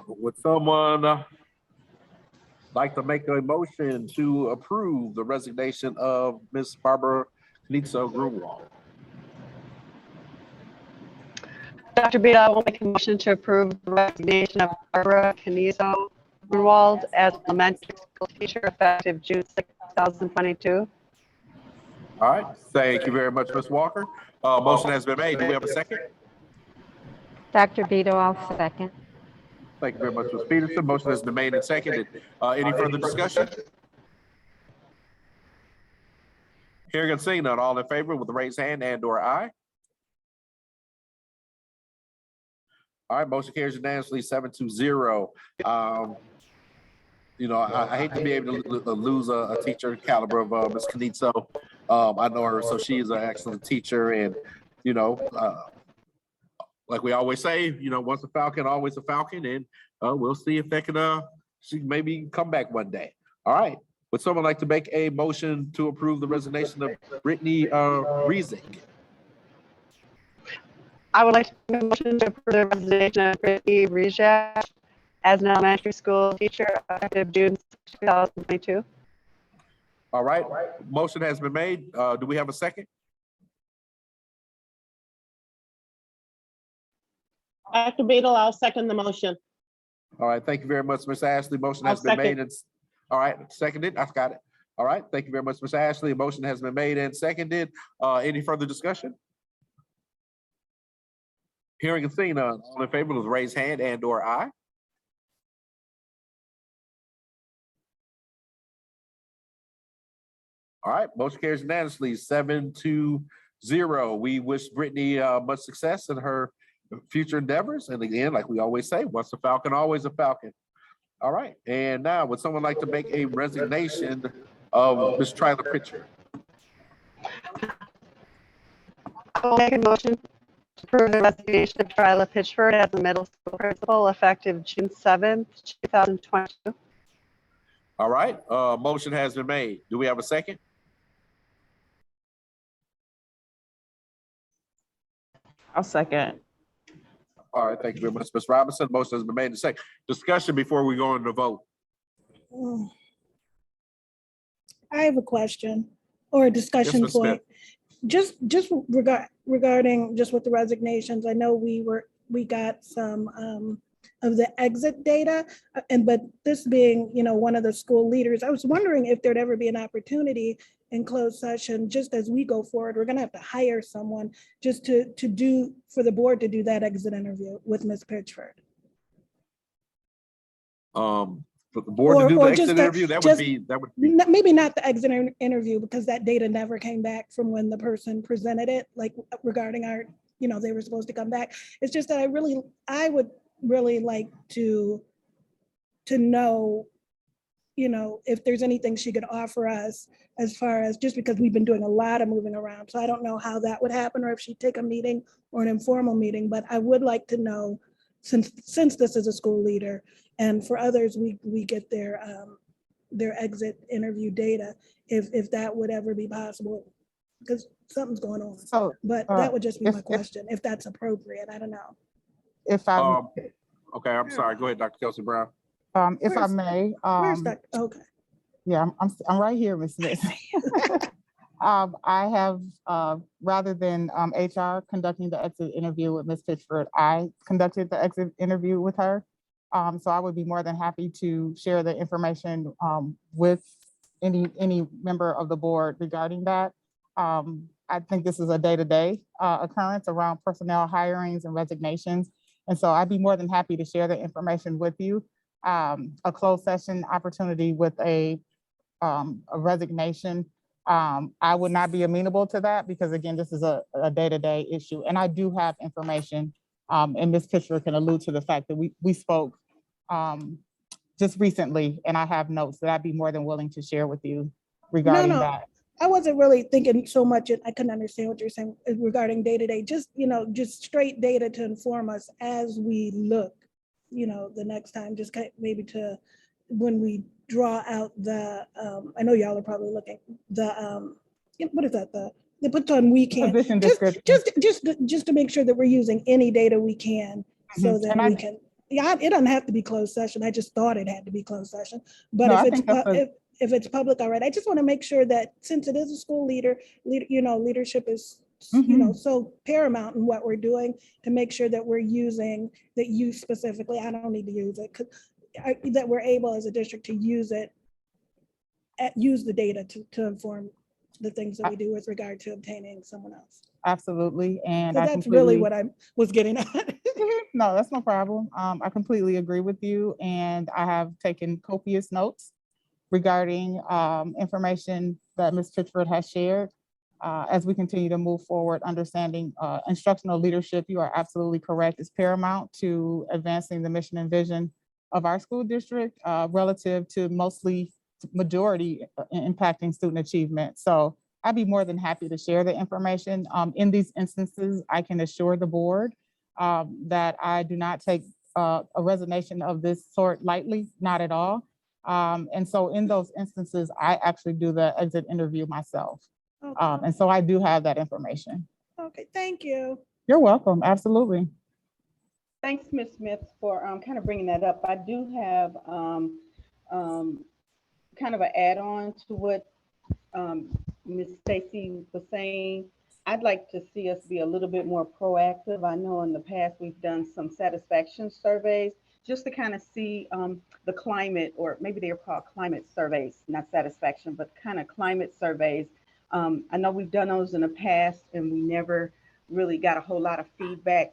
Would someone like to make a motion to approve the resignation of Miss Barbara Canizo Grunwald? Dr. Beta, I will make a motion to approve the resignation of Barbara Canizo Grunwald as elementary school teacher effective June 6, 2022. All right, thank you very much, Ms. Walker. Motion has been made. Do we have a second? Dr. Beto, I'll second. Thank you very much, Ms. Peterson. Motion has been made and seconded. Any further discussion? Hearing and seeing none, all in favor with the raised hand and/or aye. All right, motion carries unanimously 7-0. I hate to be able to lose a teacher caliber of Ms. Canizo. I know her, so she is an excellent teacher, and like we always say, once a Falcon, always a Falcon, and we'll see if they can she maybe come back one day. All right, would someone like to make a motion to approve the resignation of Brittany Riesing? I would like to make a motion to approve the resignation of Brittany Rizash as an elementary school teacher effective June 2022. All right, motion has been made. Do we have a second? Dr. Beadle, I'll second the motion. All right, thank you very much, Ms. Ashley. Motion has been made. All right, seconded. I got it. All right, thank you very much, Ms. Ashley. Motion has been made and seconded. Any further discussion? Hearing and seeing none, all in favor with raised hand and/or aye. All right, motion carries unanimously 7-0. We wish Brittany much success in her future endeavors. And again, like we always say, once a Falcon, always a Falcon. All right. And now, would someone like to make a resignation of Ms. Twyla Pritchard? I will make a motion to approve the resignation of Twyla Pitchford as the middle school principal effective June 7th, 2022. All right. Motion has been made. Do we have a second? I'll second. All right. Thank you very much, Ms. Robinson. Motion has been made and second. Discussion before we go into the vote. I have a question or a discussion Ms. Smith. point. Just regarding just with the resignations, I know we got some of the exit data, but this being, one of the school leaders, I was wondering if there'd ever be an opportunity in closed session, just as we go forward, we're gonna have to hire someone just for the board to do that exit interview with Ms. Pitchford. For the board to do the exit interview, that would be. Maybe not the exit interview, because that data never came back from when the person presented it, like regarding our, they were supposed to come back. It's just that I would really like to know, if there's anything she could offer us as far as, just because we've been doing a lot of moving around. So I don't know how that would happen, or if she'd take a meeting or an informal meeting, but I would like to know, since this is a school leader, and for others, we get their exit interview data, if that would ever be possible, because something's going on. So, But that would just be my if- question, if that's appropriate. I don't know. If I, Okay, I'm sorry. Go ahead, Dr. Kelsey Brown. if I Where's- may, Where's that? Okay. yeah, I'm right here, Ms. Smith. I have, rather than HR conducting the exit interview with Ms. Pitchford, I conducted the exit interview with her. So I would be more than happy to share the information with any member of the board regarding that. I think this is a day-to-day occurrence around personnel hirings and resignations. And so I'd be more than happy to share the information with you. A closed session opportunity with a resignation, I would not be amenable to that, because again, this is a day-to-day issue. And I do have information, and Ms. Pitchford can allude to the fact that we spoke just recently, and I have notes that I'd be more than willing to share with you regarding that. I wasn't really thinking so much, I couldn't understand what you're saying regarding day-to-day, just straight data to inform us as we look, the next time, just maybe to, when we draw out the, I know y'all are probably looking, the, what is that, they put on weekend, Position description. just to make sure that we're using any data we can, so that And we can, it doesn't have to be closed session. I just thought it had to be closed session, but No, I if it's, think that's if it's public, all right. I just want to make sure that, since it is a school leadership is, so paramount in what we're doing, to make sure that we're using, that you specifically, I don't need to use it, that we're able as a district to use it, use the data to inform the things that we do with regard to obtaining someone else. Absolutely, and So I that's really completely- what I was getting at. No, that's no problem. I completely agree with you, and I have taken copious notes regarding information that Ms. Pitchford has shared. As we continue to move forward, understanding instructional leadership, you are absolutely correct, is paramount to advancing the mission and vision of our school district relative to majority impacting student achievement. So I'd be more than happy to share the information. In these instances, I can assure the board that I do not take a resignation of this sort lightly, not at all. And so in those instances, I actually do the exit interview myself. Okay. And so I do have that information. Okay, thank you. You're welcome, absolutely. Thanks, Ms. Smith, for kind of bringing that up. I do have kind of an add-on to what Ms. Stacy was saying. I'd like to see us be a little bit more proactive. I know in the past we've done some satisfaction surveys just to kind of see the climate, or maybe they're called climate surveys, not satisfaction, but kind of climate surveys. I know we've done those in the past and we never really got a whole lot of feedback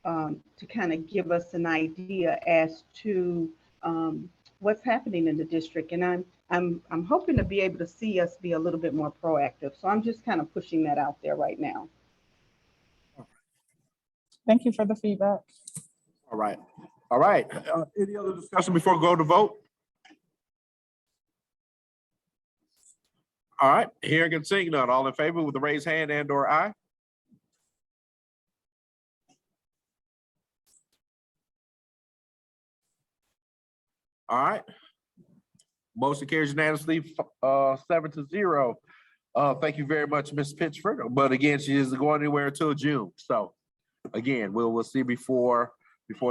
to kind of give us an idea as to what's happening in the district. And I'm hoping to be able to see us be a little bit more proactive. So I'm just kind of pushing that out there right now. Thank you for the feedback. All right. All right. Any other discussion before we go to vote? All right, hearing and seeing none. All in favor with the raised hand and or aye? All right. Motion carries unanimously, 7-0. Thank you very much, Ms. Pitchford. But again, she isn't going anywhere until June. So again, we'll see before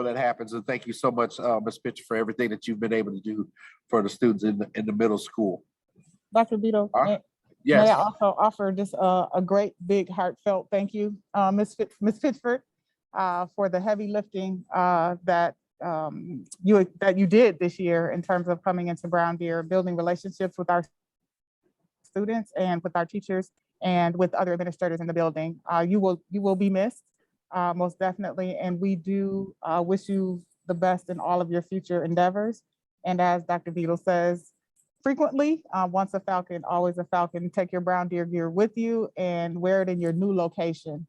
that happens. And thank you so much, Ms. Pitchford, for everything that you've been able to do for the students in the middle school. Dr. Beto, may Yes. I also offer just a great big heartfelt thank you, Ms. Pitchford, for the heavy lifting that you did this year in terms of coming into Brown Deer, building relationships with our students and with our teachers and with other administrators in the building. You will be missed, most definitely, and we do wish you the best in all of your future endeavors. And as Dr. Beadle says frequently, once a Falcon, always a Falcon. Take your Brown Deer gear with you and wear it in your new location.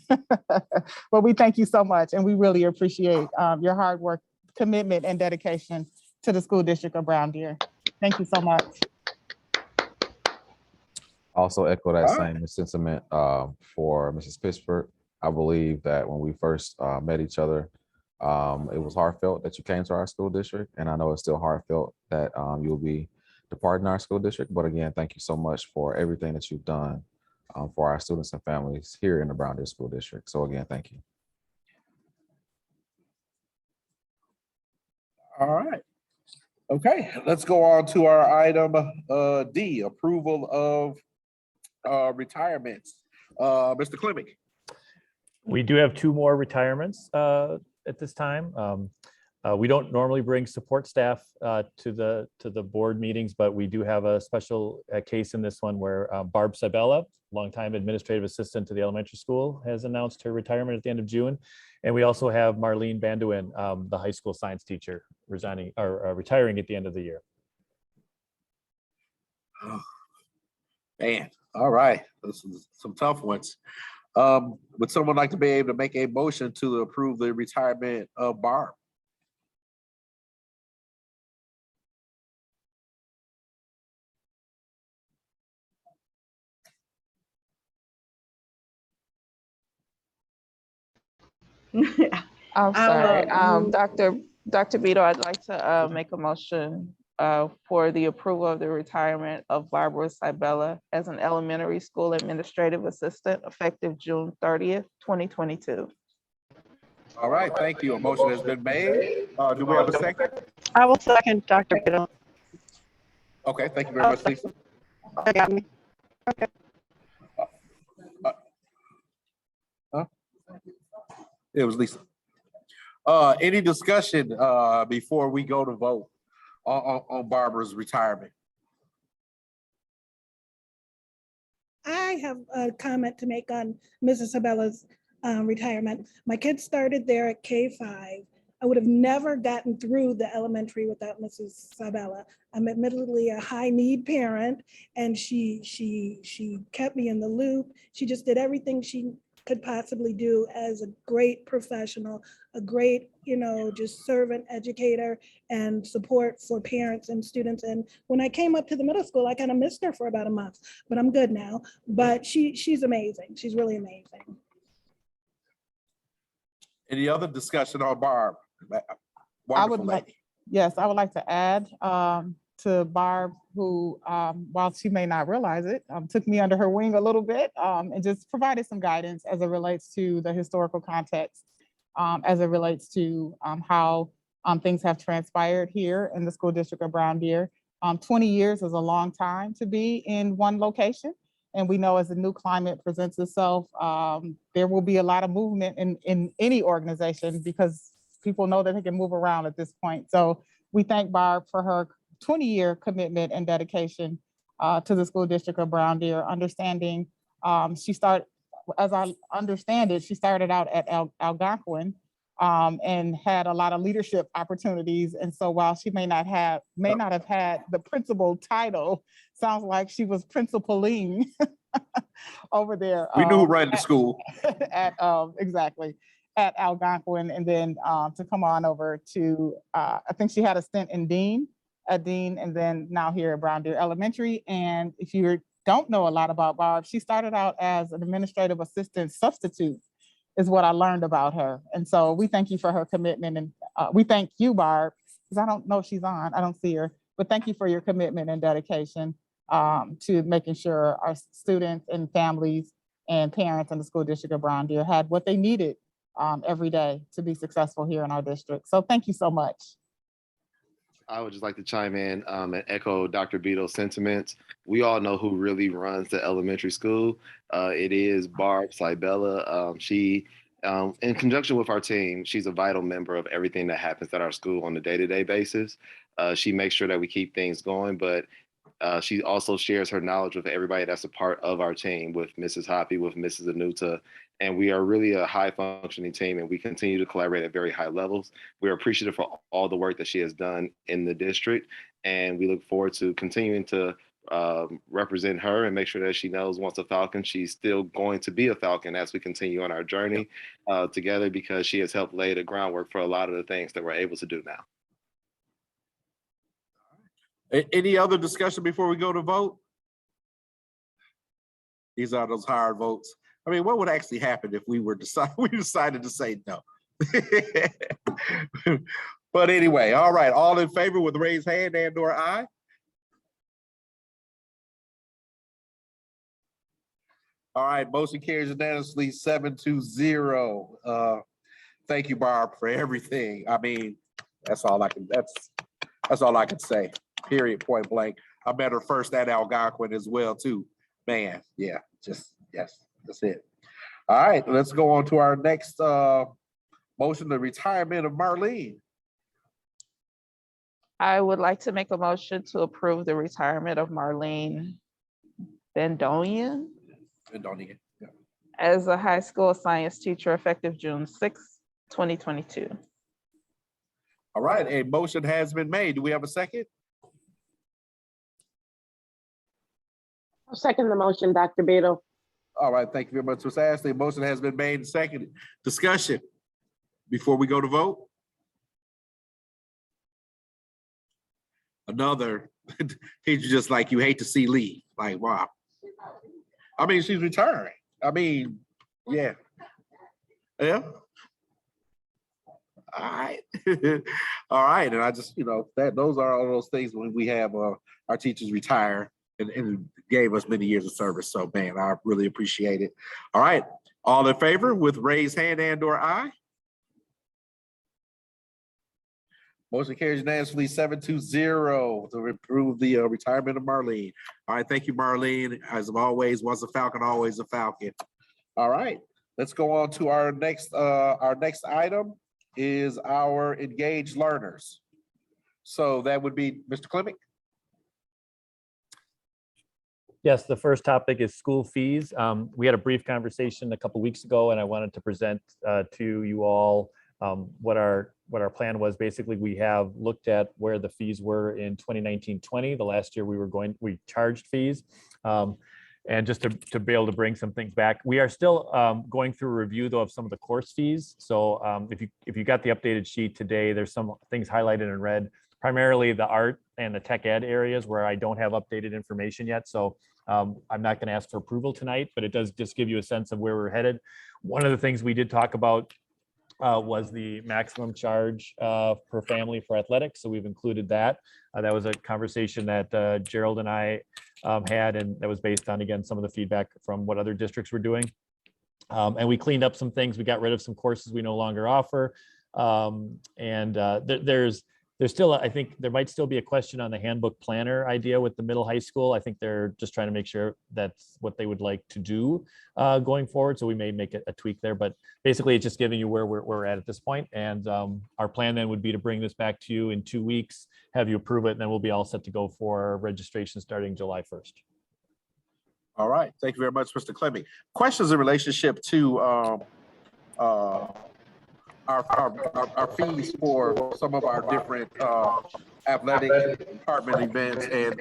But we thank you so much, and we really appreciate your hard work, commitment, and dedication to the school district of Brown Deer. Thank you so much. Also echo that same sentiment for Mrs. Pitchford. I believe that when we first met each other, it was heartfelt that you came to our school district, and I know it's still heartfelt that you'll be departing our school district. But again, thank you so much for everything that you've done for our students and families here in the Brown Deer School District. So again, thank you. All right. Okay, let's go on to our item D, approval of retirements. Mr. Clemming. We do have 2 more retirements at this time. We don't normally bring support staff to the board meetings, but we do have a special case in this one where Barb Sabella, longtime administrative assistant to the elementary school, has announced her retirement at the end of June. And we also have Marlene Banduin, the high school science teacher, retiring at the end of the year. Oh, man, all right, this is some tough ones. Would someone like to be able to make a motion to approve the retirement of Barb? I'm sorry, move- Dr. Beto, I'd like to make a motion for the approval of the retirement of Barbara Sabella as an elementary school administrative assistant effective June 30th, 2022. All right, thank you. A motion has been made. Do we have a second? I will second Dr. Biddle. Okay, thank you very much, Lisa. They got me. Okay. It was Lisa. Any discussion before we go to vote on Barbara's retirement? I have a comment to make on Mrs. Sabella's retirement. My kids started there at K5. I would have never gotten through the elementary without Mrs. Sabella. I'm admittedly a high need parent, and she kept me in the loop. She just did everything she could possibly do as a great professional, a great, just servant educator and support for parents and students. And when I came up to the middle school, I kind of missed her for about a month, but I'm good now. But she's amazing. She's really amazing. Any other discussion on Barb? I would Wonderful like, lady. yes, I would like to add to Barb, who, while she may not realize it, took me under her wing a little bit and just provided some guidance as it relates to the historical context, as it relates to how things have transpired here in the school district of Brown Deer. 20 years is a long time to be in one location. And we know as the new climate presents itself, there will be a lot of movement in any organization because people know that they can move around at this point. So we thank Barb for her 20-year commitment and dedication to the school district of Brown Deer, understanding she started, as I understand it, she started out at Algonquin and had a lot of leadership opportunities. And so while she may not have had the principal title, sounds like she was principaling over there. We knew who ran the school. Exactly. at Algonquin, and then to come on over to, I think she had a stint in Dean, and then now here at Brown Deer Elementary. And if you don't know a lot about Barb, she started out as an administrative assistant substitute, is what I learned about her. And so we thank you for her commitment, and we thank you, Barb, because I don't know if she's on, I don't see her, but thank you for your commitment and dedication to making sure our students and families and parents in the school district of Brown Deer had what they needed every day to be successful here in our district. So thank you so much. I would just like to chime in and echo Dr. Beadle's sentiments. We all know who really runs the elementary school. It is Barb Cybella. She, in conjunction with our team, she's a vital member of everything that happens at our school on a day-to-day basis. She makes sure that we keep things going, but she also shares her knowledge with everybody that's a part of our team, with Mrs. Hoppy, with Mrs. Anuta, and we are really a high-functioning team, and we continue to collaborate at very high levels. We're appreciative for all the work that she has done in the district, and we look forward to continuing to represent her and make sure that she knows once a Falcon, she's still going to be a Falcon as we continue on our journey together, because she has helped lay the groundwork for a lot of the things that we're able to do now. Any other discussion before we go to vote? These are those hard votes. I mean, what would actually happen if we decided to say no? But anyway, all right, all in favor with raised hand and/or aye? All right, motion carries unanimously 7-0. Thank you, Barb, for everything. I mean, that's all I can say. Period, point blank. I met her first at Algonquin as well, too. Man, yeah, yes, that's it. All right, let's go on to our next motion, the retirement of Marlene. I would like to make a motion to approve the retirement of Marlene Bendonian Yeah. as a high school science teacher effective June 6, 2022. All right, a motion has been made. Do we have a second? I'll second the motion, Dr. Beadle. All right, thank you very much, Ms. Ashley. Motion has been made and seconded. Discussion before we go to vote. Another teacher just like you hate to see leave. Like, wow. I mean, she's retiring. I mean, yeah. Yeah. All right. All right. And I just, those are all those things when we have our teachers retire and gave us many years of service. So, man, I really appreciate it. All right. All in favor with raised hand and/or aye? Motion carries unanimously 7-0 to approve the retirement of Marlene. All right. Thank you, Marlene. As always, once a Falcon, always a Falcon. All right. Let's go on to our next item is our engaged learners. So that would be Mr. Clemick. Yes, the first topic is school fees. We had a brief conversation a couple weeks ago, and I wanted to present to you all what our plan was. Basically, we have looked at where the fees were in 2019-20, the last year we charged fees. And just to be able to bring some things back. We are still going through a review though of some of the course fees. So if you got the updated sheet today, there's some things highlighted in red, primarily the art and the tech ed areas where I don't have updated information yet. So I'm not going to ask for approval tonight, but it does just give you a sense of where we're headed. One of the things we did talk about was the maximum charge per family for athletics. So we've included that. That was a conversation that Gerald and I had, and that was based on, again, some of the feedback from what other districts were doing. And we cleaned up some things. We got rid of some courses we no longer offer. There's still, I think there might still be a question on the handbook planner idea with the middle high school. I think they're just trying to make sure that's what they would like to do going forward. So we may make a tweak there, but basically it's just giving you where we're at this point. And our plan then would be to bring this back to you in 2 weeks, have you approve it, and then we'll be all set to go for registration starting July 1st. All right, thank you very much, Mr. Clemming. Questions in relationship to our fees for some of our different athletic department events and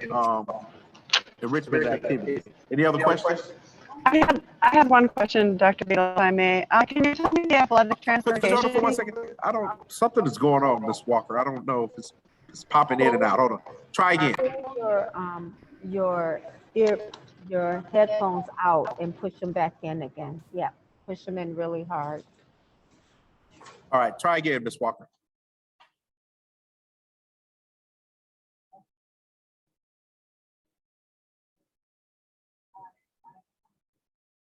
enrichment activities. Any other questions? I have one question, Dr. Beal, if I may. Can you tell me the athletic Mr. transportation? Jordan, for 1 second. Something is going on, Ms. Walker. I don't know if it's popping in and out. Hold on. Try again. Your your headphones out and push them back in again. Yeah, push them in really hard. All right, try again, Ms. Walker.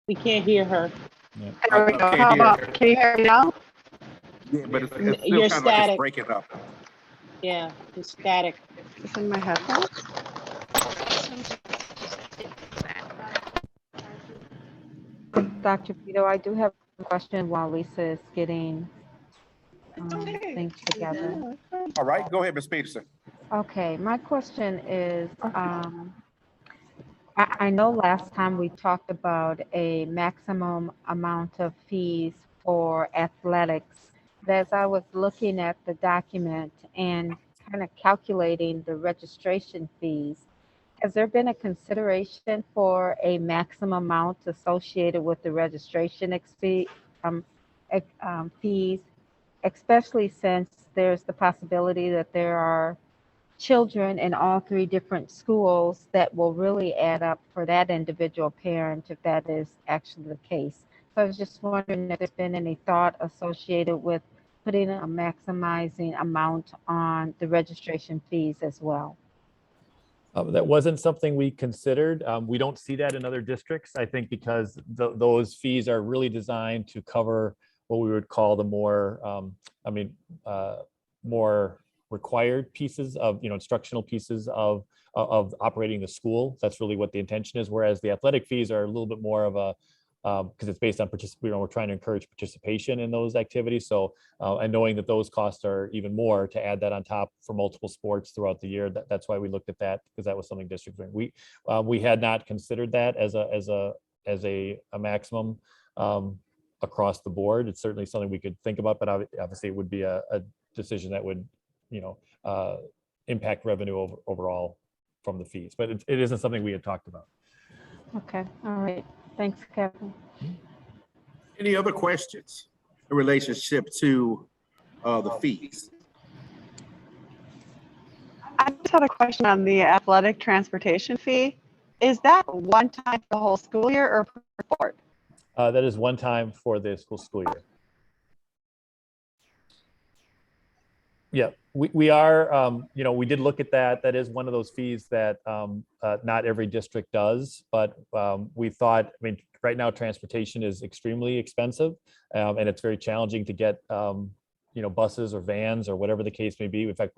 We can't hear her. There we go. can't How hear about, her. can you hear me now? Yeah, but it's You're still kind of like static. it's breaking up. Yeah, it's static. It's in my headphones. Dr. Vito, I do have a question while Lisa is getting things together. All right, go ahead, Ms. Peterson. Okay, my question is, I know last time we talked about a maximum amount of fees for athletics. But as I was looking at the document and kind of calculating the registration fees, has there been a consideration for a maximum amount associated with the registration fees, especially since there's the possibility that there are children in all three different schools that will really add up for that individual parent if that is actually the case. So I was just wondering if there's been any thought associated with putting a maximizing amount on the registration fees as well. That wasn't something we considered. We don't see that in other districts, I think, because those fees are really designed to cover what we would call the more, more required pieces of, instructional pieces of operating the school. That's really what the intention is. Whereas the athletic fees are a little bit more of a, because it's based on we're trying to encourage participation in those activities. So, and knowing that those costs are even more, to add that on top for multiple sports throughout the year, that's why we looked at that, because that was something districts we had not considered that as a maximum across the board. It's certainly something we could think about, but obviously it would be a decision that would impact revenue overall from the fees, but it isn't something we had talked about. Okay, all right. Thanks, Kevin. Any other questions in relationship to the fees? I just had a question on the athletic transportation fee. Is that one time for the whole school year or per sport? That is one time for the school year. Yeah, we are, we did look at that. That is one of those fees that not every district does, but we thought, right now transportation is extremely expensive, and it's very challenging to get, buses or vans or whatever the case may be. In fact,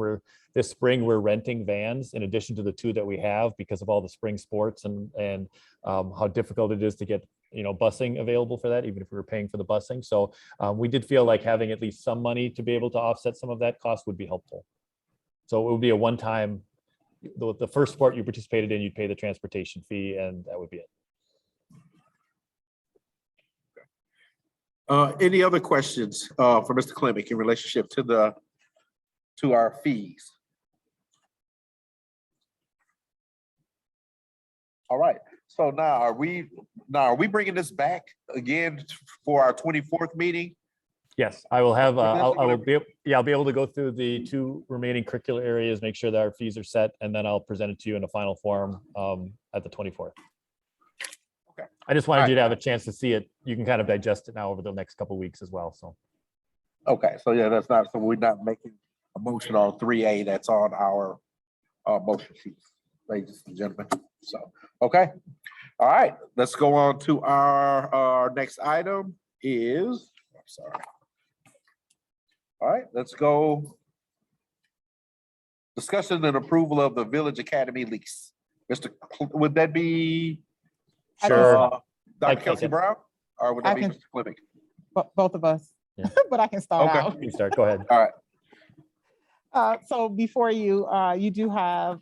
this spring we're renting vans in addition to the 2 that we have because of all the spring sports and how difficult it is to get busing available for that, even if we were paying for the busing. So we did feel like having at least some money to be able to offset some of that cost would be helpful. So it would be a one-time, the first sport you participated in, you'd pay the transportation fee, and that would be it. Any other questions for Mr. Klimick in relationship to our fees? All right. So now are we bringing this back again for our 24th meeting? Yes, I will have. I'll be able to go through the 2 remaining curricular areas, make sure that our fees are set, and then I'll present it to you in a final form at the 24th. Okay. I just wanted you to have a chance to see it. You can kind of digest it now over the next couple of weeks as well. So. Okay. So yeah, so we're not making a motion on 3A. That's on our motion sheets, ladies and gentlemen. So okay. All right. Let's go on to our next item is. I'm sorry. All right, let's go. Discussion and approval of the Village Academy lease. Would that be? Sure. Dr. Kelsey Brown, or would that be Mr. Klimick? Both of us, yeah. But I can start out. You start, go ahead. All right. So before you, you do have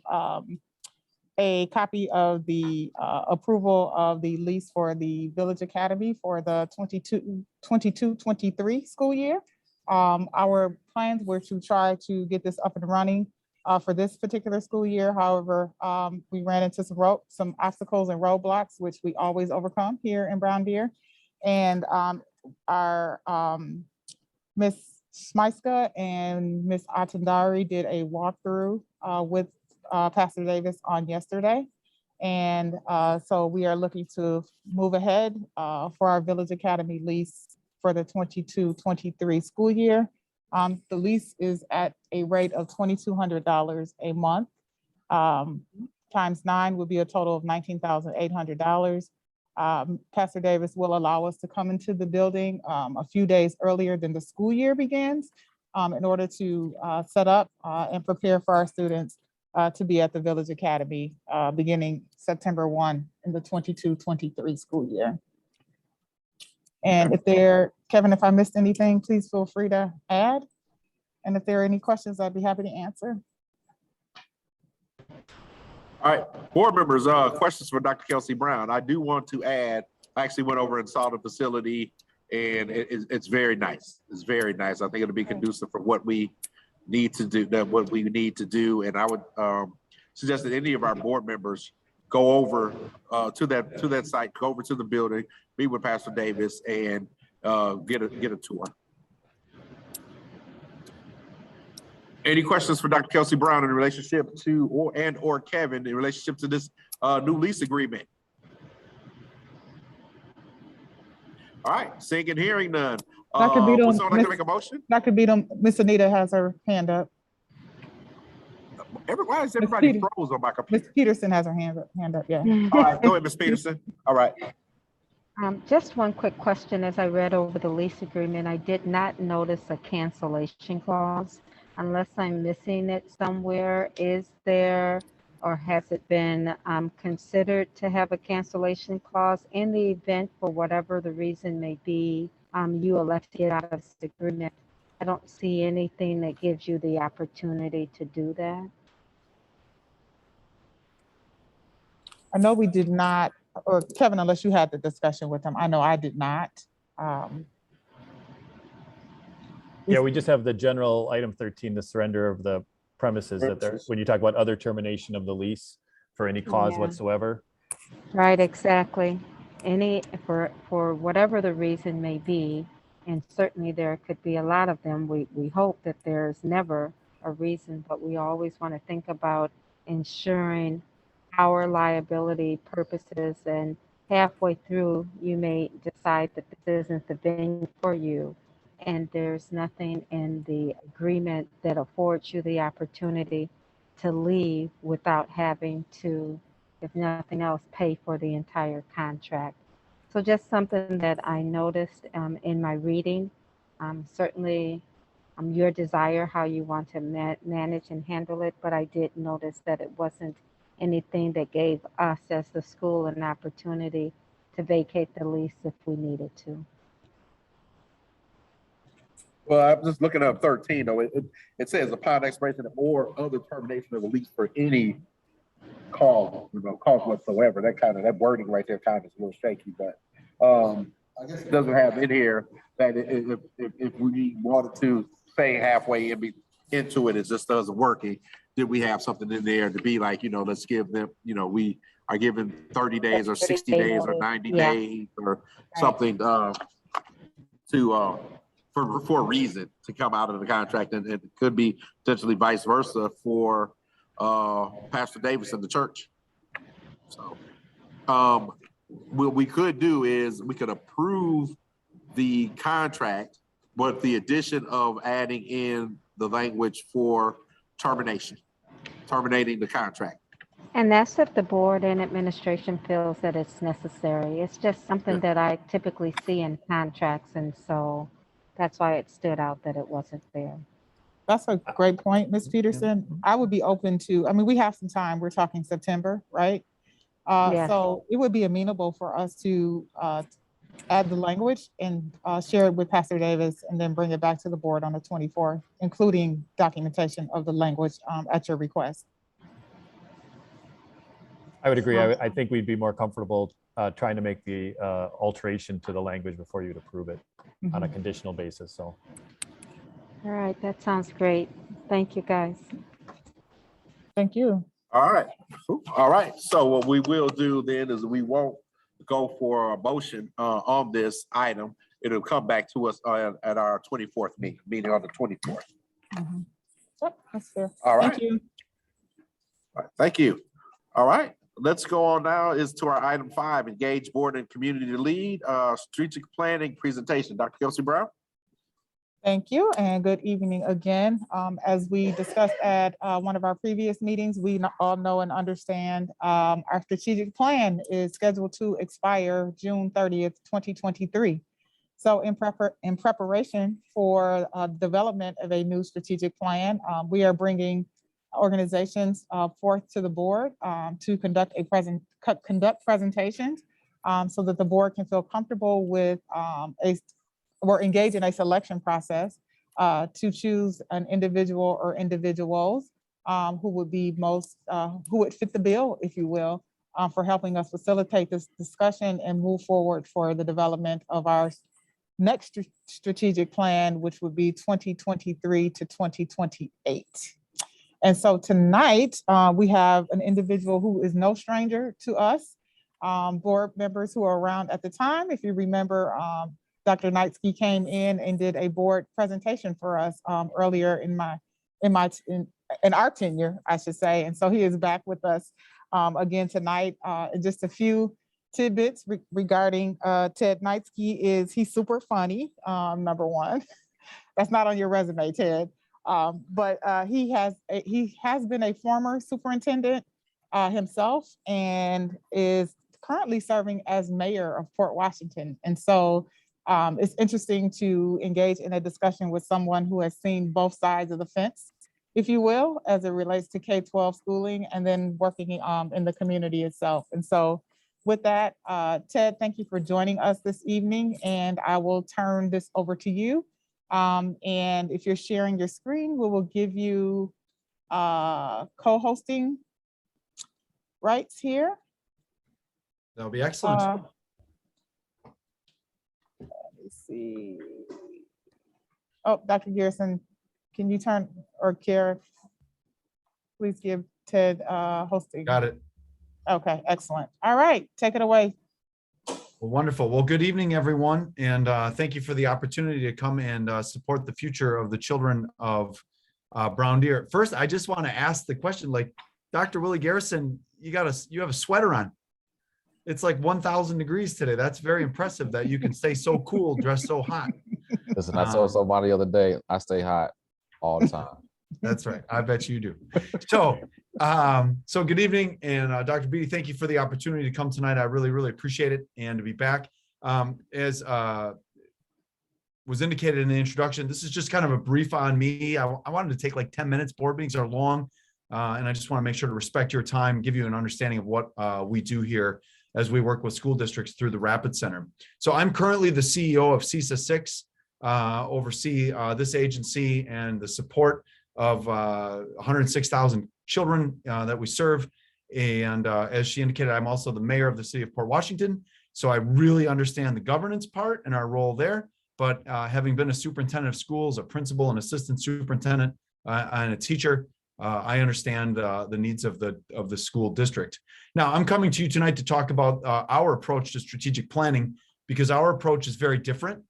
a copy of the approval of the lease for the Village Academy for the 22-23 school year. Our plans were to try to get this up and running for this particular school year. However, we ran into some obstacles and roadblocks, which we always overcome here in Brown Deer. And our Ms. Smyska and Ms. Atandari did a walkthrough with Pastor Davis on yesterday. And so we are looking to move ahead for our Village Academy lease for the 22-23 school year. The lease is at a rate of $2,200 a month. Times 9 would be a total of $19,800. Pastor Davis will allow us to come into the building a few days earlier than the school year begins in order to set up and prepare for our students to be at the Village Academy beginning September 1 in the 22-23 school year. And Kevin, if I missed anything, please feel free to add. And if there are any questions, I'd be happy to answer. All right, board members, questions for Dr. Kelsey Brown. I do want to add, I actually went over and saw the facility and it's very nice. It's very nice. I think it'll be conducive for what we need to do. And I would suggest that any of our board members go over to that site, go over to the building, meet with Pastor Davis and get a tour. Any questions for Dr. Kelsey Brown in relationship to, or Kevin in relationship to this new lease agreement? All right, seeing and hearing none. Dr. Beadle, would someone like to make a motion? Dr. Beadle, Miss Anita has her hand up. Why is everybody froze on my computer? Ms. Peterson has her hand up, yeah. All right, go ahead, Ms. Peterson. All right. Just one quick question. As I read over the lease agreement, I did not notice a cancellation clause. Unless I'm missing it somewhere, is there or has it been considered to have a cancellation clause in the event, for whatever the reason may be, you elect to get out of this agreement? I don't see anything that gives you the opportunity to do that. I know we did not, or Kevin, unless you had the discussion with him, I know I did not. Yeah, we just have the general item 13, the surrender of the premises that there, when you talk about other termination of the lease for any cause whatsoever. Right, exactly. For whatever the reason may be, and certainly there could be a lot of them. We hope that there's never a reason, but we always want to think about ensuring our liability purposes, and halfway through you may decide that this isn't the venue for you. And there's nothing in the agreement that affords you the opportunity to leave without having to, if nothing else, pay for the entire contract. So just something that I noticed in my reading. Certainly your desire, how you want to manage and handle it, but I did notice that it wasn't anything that gave us as the school an opportunity to vacate the lease if we needed to. Well, I'm just looking up 13 though. It says upon expiration or other termination of a lease for any cause, cause whatsoever. That wording right there kind of is a little shaky, but I guess it doesn't have in here that if we wanted to say halfway into it, it just doesn't work. Did we have something in there to be like, let's give them, we are given 30 days or 60 days or 90 days or something for a reason to come out of the contract, and it could be potentially vice versa for Pastor Davis and the church. So what we could do is we could approve the contract with the addition of adding in the language for terminating the contract. And that's if the board and administration feels that it's necessary. It's just something that I typically see in contracts, and so that's why it stood out that it wasn't there. That's a great point, Ms. Peterson. I would be open to, we have some time. We're talking September, right? Yes. So it would be amenable for us to add the language and share it with Pastor Davis and then bring it back to the board on the 24th, including documentation of the language at your request. I would agree. I think we'd be more comfortable trying to make the alteration to the language before you'd approve it on a conditional basis. So. All right, that sounds great. Thank you, guys. Thank you. All right. All right. So what we will do then is we won't go for a motion on this item. It'll come back to us at our 24th meeting on the 24th. Yep, that's fair. All right. Thank you. All right, thank you. All right, let's go on now is to our item 5, engage board and community to lead, strategic planning presentation. Dr. Kelsey Brown. Thank you and good evening again. As we discussed at one of our previous meetings, we all know and understand our strategic plan is scheduled to expire June 30th, 2023. So in preparation for development of a new strategic plan, we are bringing organizations forth to the board to conduct presentations so that the board can feel comfortable with or engage in a selection process to choose an individual or individuals who would be who would fit the bill, if you will, for helping us facilitate this discussion and move forward for the development of our next strategic plan, which would be 2023 to 2028. And so tonight, we have an individual who is no stranger to us, board members who were around at the time. If you remember, Dr. Knightsky came in and did a board presentation for us earlier in our tenure, I should say. And so he is back with us again tonight. And just a few tidbits regarding Ted Knightsky is he's super funny, number one. That's not on your resume, Ted. But he has been a former superintendent himself and is currently serving as mayor of Port Washington. And so it's interesting to engage in a discussion with someone who has seen both sides of the fence, if you will, as it relates to K-12 schooling and then working in the community itself. And so with that, Ted, thank you for joining us this evening, and I will turn this over to you. And if you're sharing your screen, we will give you co-hosting rights here. That'll be excellent. Let me see. Oh, Dr. Garrison, can you turn, or Kara, please give Ted hosting. Got it. Okay, excellent. All right, take it away. Well, wonderful. Well, good evening, everyone. And thank you for the opportunity to come and support the future of the children of Brown Deer. First, I just want to ask the question, like, Dr. Willie Garrison, you have a sweater on. It's like 1,000 degrees today. That's very impressive that you can stay so cool, dressed so hot. Listen, I told somebody the other day, I stay hot all the time. That's right. I bet you do. So, so good evening. And Dr. Beatty, thank you for the opportunity to come tonight. I really, really appreciate it and to be back. As was indicated in the introduction, this is just kind of a brief on me. I wanted to take like 10 minutes. Board meetings are long. And I just want to make sure to respect your time, give you an understanding of what we do here as we work with school districts through the Rapid Center. So I'm currently the CEO of CESA 6, oversee this agency and the support of 106,000 children that we serve. And as she indicated, I'm also the mayor of the city of Port Washington. So I really understand the governance part and our role there. But having been a superintendent of schools, a principal, an assistant superintendent, and a teacher, I understand the needs of the school district. Now, I'm coming to you tonight to talk about our approach to strategic planning, because our approach is very different.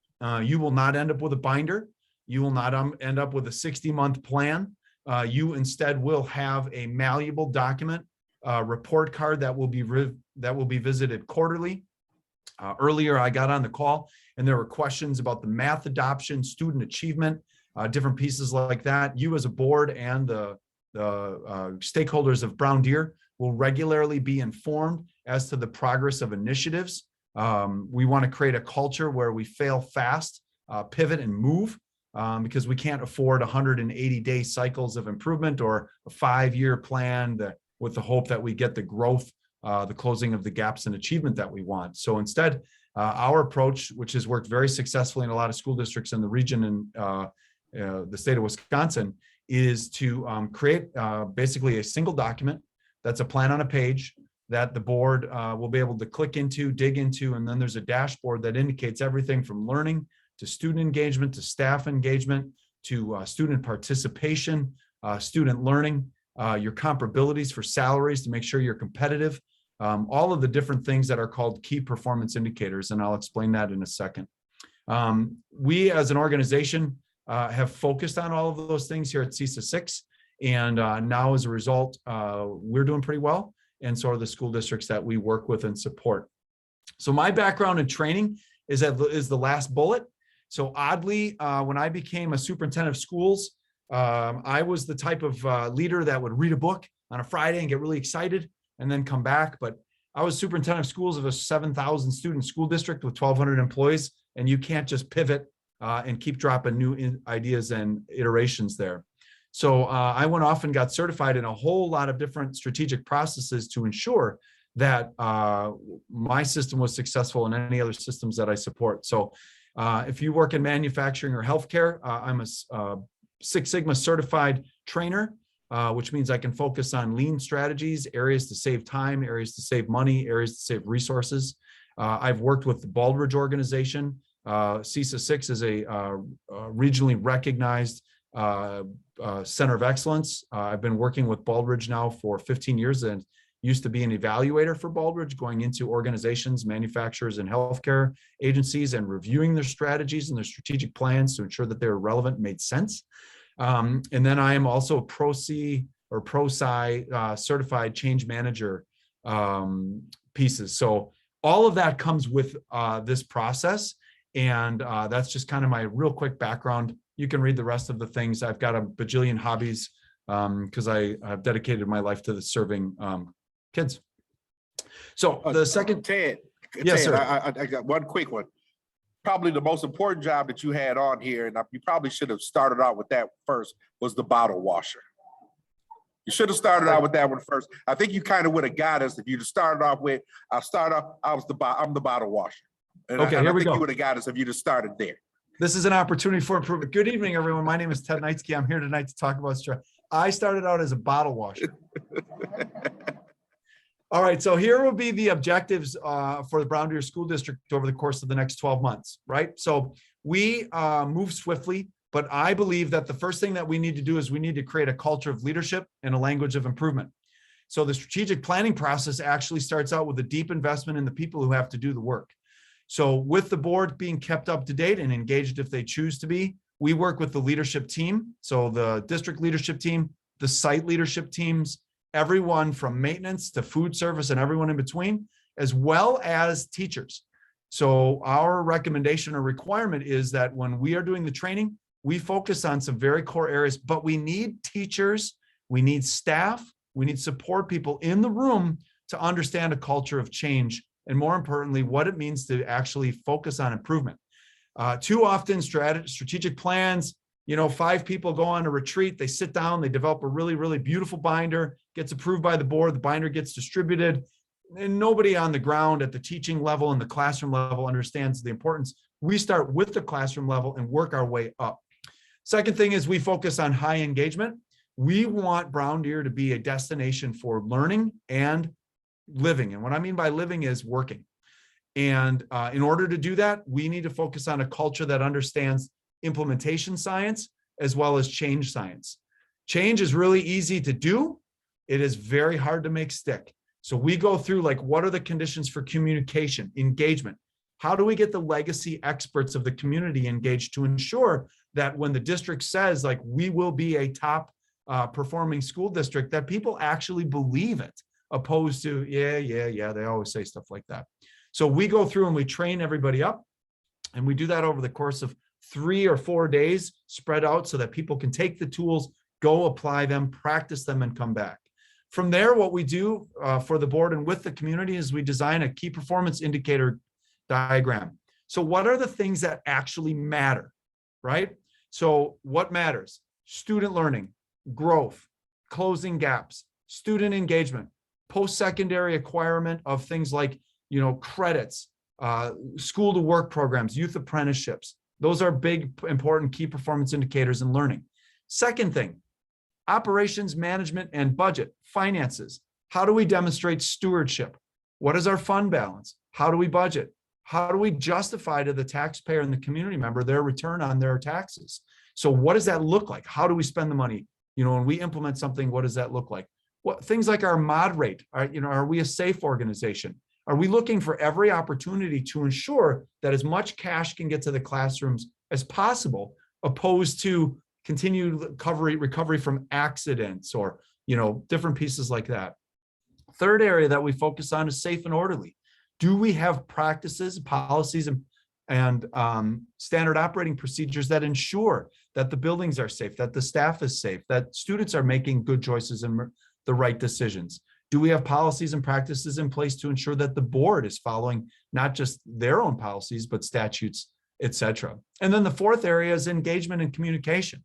You will not end up with a binder. You will not end up with a 60-month plan. You instead will have a malleable document, report card that will be visited quarterly. Earlier, I got on the call and there were questions about the math adoption, student achievement, different pieces like that. You as a board and the stakeholders of Brown Deer will regularly be informed as to the progress of initiatives. We want to create a culture where we fail fast, pivot and move, because we can't afford 180-day cycles of improvement or a 5-year plan with the hope that we get the growth, the closing of the gaps in achievement that we want. So instead, our approach, which has worked very successfully in a lot of school districts in the region and the state of Wisconsin, is to create basically a single document that's a plan on a page that the board will be able to click into, dig into, and then there's a dashboard that indicates everything from learning to student engagement, to staff engagement, to student participation, student learning, your comparabilities for salaries to make sure you're competitive, all of the different things that are called key performance indicators, and I'll explain that in a second. We as an organization have focused on all of those things here at CESA 6, and now as a result, we're doing pretty well, and so are the school districts that we work with and support. So my background in training is the last bullet. So oddly, when I became a superintendent of schools, I was the type of leader that would read a book on a Friday and get really excited and then come back. But I was superintendent of schools of a 7,000 student school district with 1,200 employees, and you can't just pivot and keep dropping new ideas and iterations there. So I went off and got certified in a whole lot of different strategic processes to ensure that my system was successful in any other systems that I support. So if you work in manufacturing or healthcare, I'm a Six Sigma certified trainer, which means I can focus on lean strategies, areas to save time, areas to save money, areas to save resources. I've worked with the Baldrige organization. CESA 6 is a regionally recognized center of excellence. I've been working with Baldrige now for 15 years and used to be an evaluator for Baldrige, going into organizations, manufacturers, and healthcare agencies and reviewing their strategies and their strategic plans to ensure that they were relevant and made sense. And then I am also a Pro-C or Pro-Sci certified change manager pieces. So all of that comes with this process. And that's just kind of my real quick background. You can read the rest of the things. I've got a bajillion hobbies because I've dedicated my life to serving kids. So the second, Ted, yes, Ted, sir. I got one quick one. Probably the most important job that you had on here, and you probably should have started out with that first, was the bottle washer. You should have started out with that one first. I think you kind of would have got us if you'd started off with, I'm the bottle washer. And Okay, here we go. You would have got us if you just started there. This is an opportunity for improvement. Good evening, everyone. My name is Ted Knightsky. I'm here tonight to talk about stress. I started out as a bottle washer. All right, so here will be the objectives for the Brown Deer School District over the course of the next 12 months, right? So we move swiftly, but I believe that the first thing that we need to do is we need to create a culture of leadership and a language of improvement. So the strategic planning process actually starts out with a deep investment in the people who have to do the work. So with the board being kept up to date and engaged if they choose to be, we work with the leadership team. So the district leadership team, the site leadership teams, everyone from maintenance to food service and everyone in between, as well as teachers. So our recommendation or requirement is that when we are doing the training, we focus on some very core areas, but we need teachers, we need staff, we need support people in the room to understand a culture of change, and more importantly, what it means to actually focus on improvement. Too often strategic plans, 5 people go on a retreat, they sit down, they develop a really, really beautiful binder, gets approved by the board, the binder gets distributed, and nobody on the ground at the teaching level and the classroom level understands the importance. We start with the classroom level and work our way up. Second thing is we focus on high engagement. We want Brown Deer to be a destination for learning and living. And what I mean by living is working. And in order to do that, we need to focus on a culture that understands implementation science as well as change science. Change is really easy to do. It is very hard to make stick. So we go through what are the conditions for communication, engagement? How do we get the legacy experts of the community engaged to ensure that when the district says we will be a top performing school district, that people actually believe it, opposed to, yeah, they always say stuff like that. So we go through and we train everybody up, and we do that over the course of 3 or 4 days spread out so that people can take the tools, go apply them, practice them, and come back. From there, what we do for the board and with the community is we design a key performance indicator diagram. So what are the things that actually matter, right? So what matters? Student learning, growth, closing gaps, student engagement, post-secondary acquirement of things like, credits, school to work programs, youth apprenticeships. Those are big, important key performance indicators in learning. Second thing, operations, management, and budget, finances. How do we demonstrate stewardship? What is our fund balance? How do we budget? How do we justify to the taxpayer and the community member their return on their taxes? So what does that look like? How do we spend the money? When we implement something, what does that look like? What things like our mod rate, are we a safe organization? Are we looking for every opportunity to ensure that as much cash can get to the classrooms as possible, opposed to continued recovery from accidents or, different pieces like that. Third area that we focus on is safe and orderly. Do we have practices, policies, and standard operating procedures that ensure that the buildings are safe, that the staff is safe, that students are making good choices and the right decisions? Do we have policies and practices in place to ensure that the board is following not just their own policies, but statutes, et cetera? And then the fourth area is engagement and communication.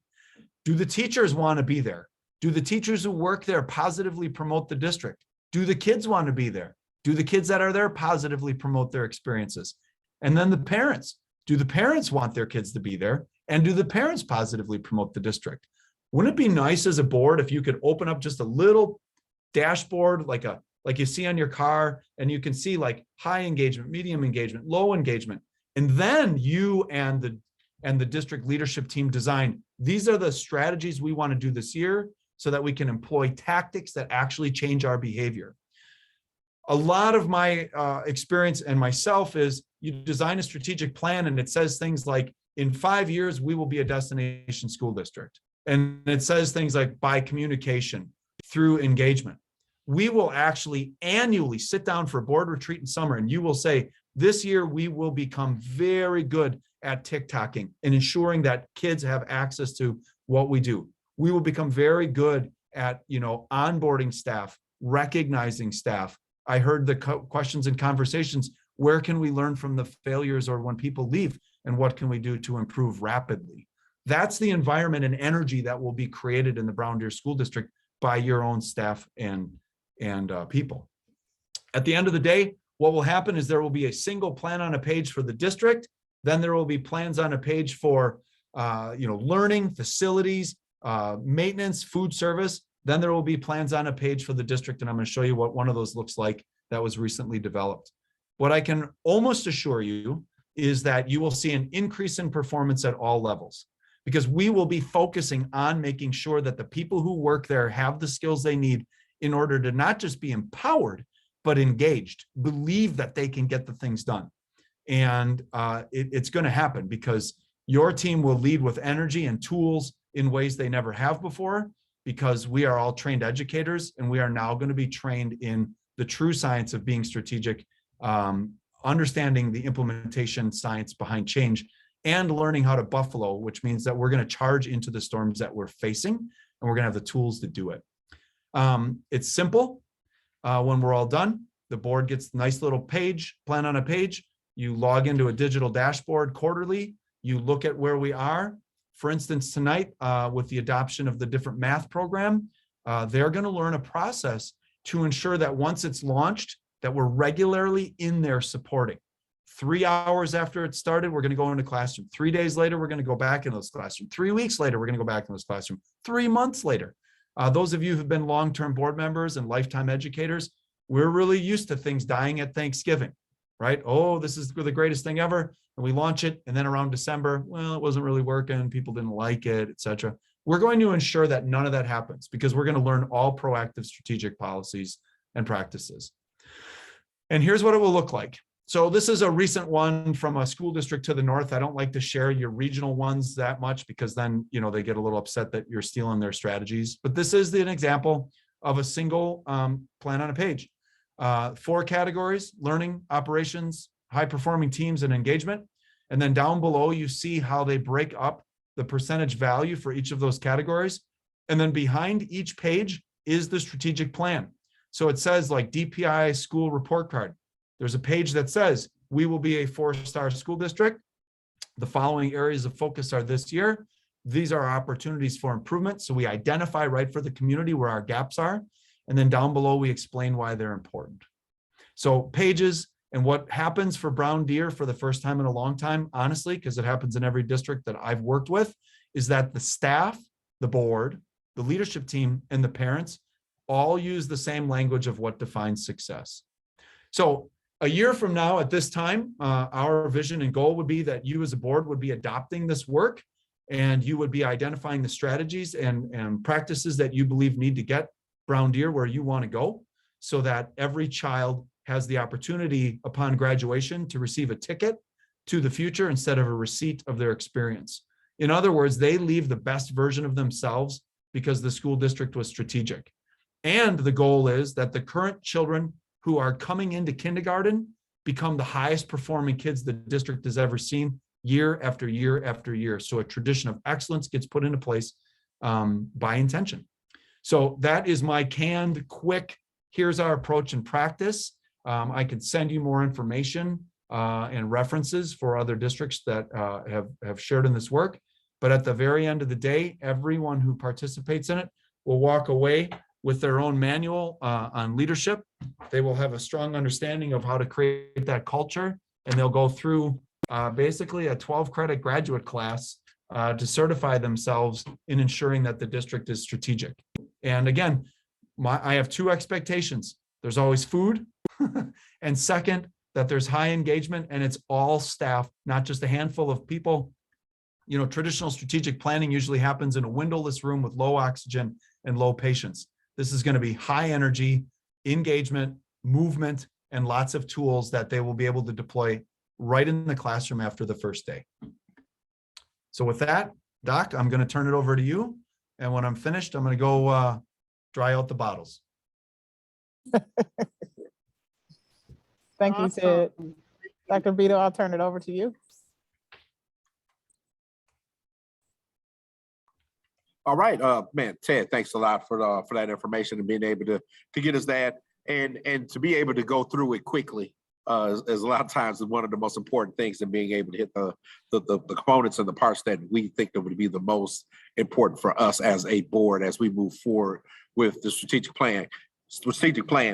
Do the teachers want to be there? Do the teachers who work there positively promote the district? Do the kids want to be there? Do the kids that are there positively promote their experiences? And then the parents. Do the parents want their kids to be there? And do the parents positively promote the district? Wouldn't it be nice as a board if you could open up just a little dashboard like you see on your car, and you can see like high engagement, medium engagement, low engagement, and then you and the district leadership team design, these are the strategies we want to do this year so that we can employ tactics that actually change our behavior. A lot of my experience and myself is you design a strategic plan and it says things like, in 5 years, we will be a destination school district. And it says things like by communication, through engagement. We will actually annually sit down for a board retreat in summer, and you will say, this year we will become very good at TikToking and ensuring that kids have access to what we do. We will become very good at, onboarding staff, recognizing staff. I heard the questions and conversations. Where can we learn from the failures or when people leave, and what can we do to improve rapidly? That's the environment and energy that will be created in the Brown Deer School District by your own staff and people. At the end of the day, what will happen is there will be a single plan on a page for the district. Then there will be plans on a page for learning, facilities, maintenance, food service. Then there will be plans on a page for the district, and I'm going to show you what one of those looks like that was recently developed. What I can almost assure you is that you will see an increase in performance at all levels, because we will be focusing on making sure that the people who work there have the skills they need in order to not just be empowered, but engaged, believe that they can get the things done. And it's going to happen because your team will lead with energy and tools in ways they never have before, because we are all trained educators, and we are now going to be trained in the true science of being strategic, understanding the implementation science behind change, and learning how to buffalo, which means that we're going to charge into the storms that we're facing, and we're going to have the tools to do it. It's simple. When we're all done, the board gets a nice little page, plan on a page. You log into a digital dashboard quarterly. You look at where we are. For instance, tonight, with the adoption of the different math program, they're going to learn a process to ensure that once it's launched, that we're regularly in there supporting. 3 hours after it started, we're going to go into classroom. 3 days later, we're going to go back in those classroom. 3 weeks later, we're going to go back in those classroom. 3 months later. Those of you who've been long-term board members and lifetime educators, we're really used to things dying at Thanksgiving, right? Oh, this is the greatest thing ever. And we launch it. And then around December, well, it wasn't really working. People didn't like it, et cetera. We're going to ensure that none of that happens, because we're going to learn all proactive strategic policies and practices. And here's what it will look like. So this is a recent one from a school district to the north. I don't like to share your regional ones that much, because then, they get a little upset that you're stealing their strategies. But this is an example of a single plan on a page. 4 categories: learning, operations, high performing teams, and engagement. And then down below, you see how they break up the percentage value for each of those categories. And then behind each page is the strategic plan. So it says like DPI school report card. There's a page that says, we will be a 4-star school district. The following areas of focus are this year. These are opportunities for improvement. So we identify right for the community where our gaps are. And then down below, we explain why they're important. So pages, and what happens for Brown Deer for the first time in a long time, honestly, because it happens in every district that I've worked with, is that the staff, the board, the leadership team, and the parents all use the same language of what defines success. So a year from now at this time, our vision and goal would be that you as a board would be adopting this work and you would be identifying the strategies and practices that you believe need to get Brown Deer where you want to go, so that every child has the opportunity upon graduation to receive a ticket to the future instead of a receipt of their experience. In other words, they leave the best version of themselves because the school district was strategic. And the goal is that the current children who are coming into kindergarten become the highest performing kids the district has ever seen year after year after year. So a tradition of excellence gets put into place by intention. So that is my canned, quick, here's our approach and practice. I can send you more information and references for other districts that have shared in this work. But at the very end of the day, everyone who participates in it will walk away with their own manual on leadership. They will have a strong understanding of how to create that culture, and they'll go through basically a 12-credit graduate class to certify themselves in ensuring that the district is strategic. And again, I have two expectations. There's always food, and second, that there's high engagement and it's all staff, not just a handful of people. You know, traditional strategic planning usually happens in a windowless room with low oxygen and low patience. This is going to be high energy, engagement, movement, and lots of tools that they will be able to deploy right in the classroom after the first day. So with that, Doc, I'm going to turn it over to you. And when I'm finished, I'm going to go dry out the bottles. Thank you, Ted. Dr. Vito, I'll turn it over to you. All right, man, Ted, thanks a lot for that information and being able to get us that and to be able to go through it quickly. Is a lot of times one of the most important things in being able to hit the components and the parts that we think that would be the most important for us as a board as we move forward with the strategic plan.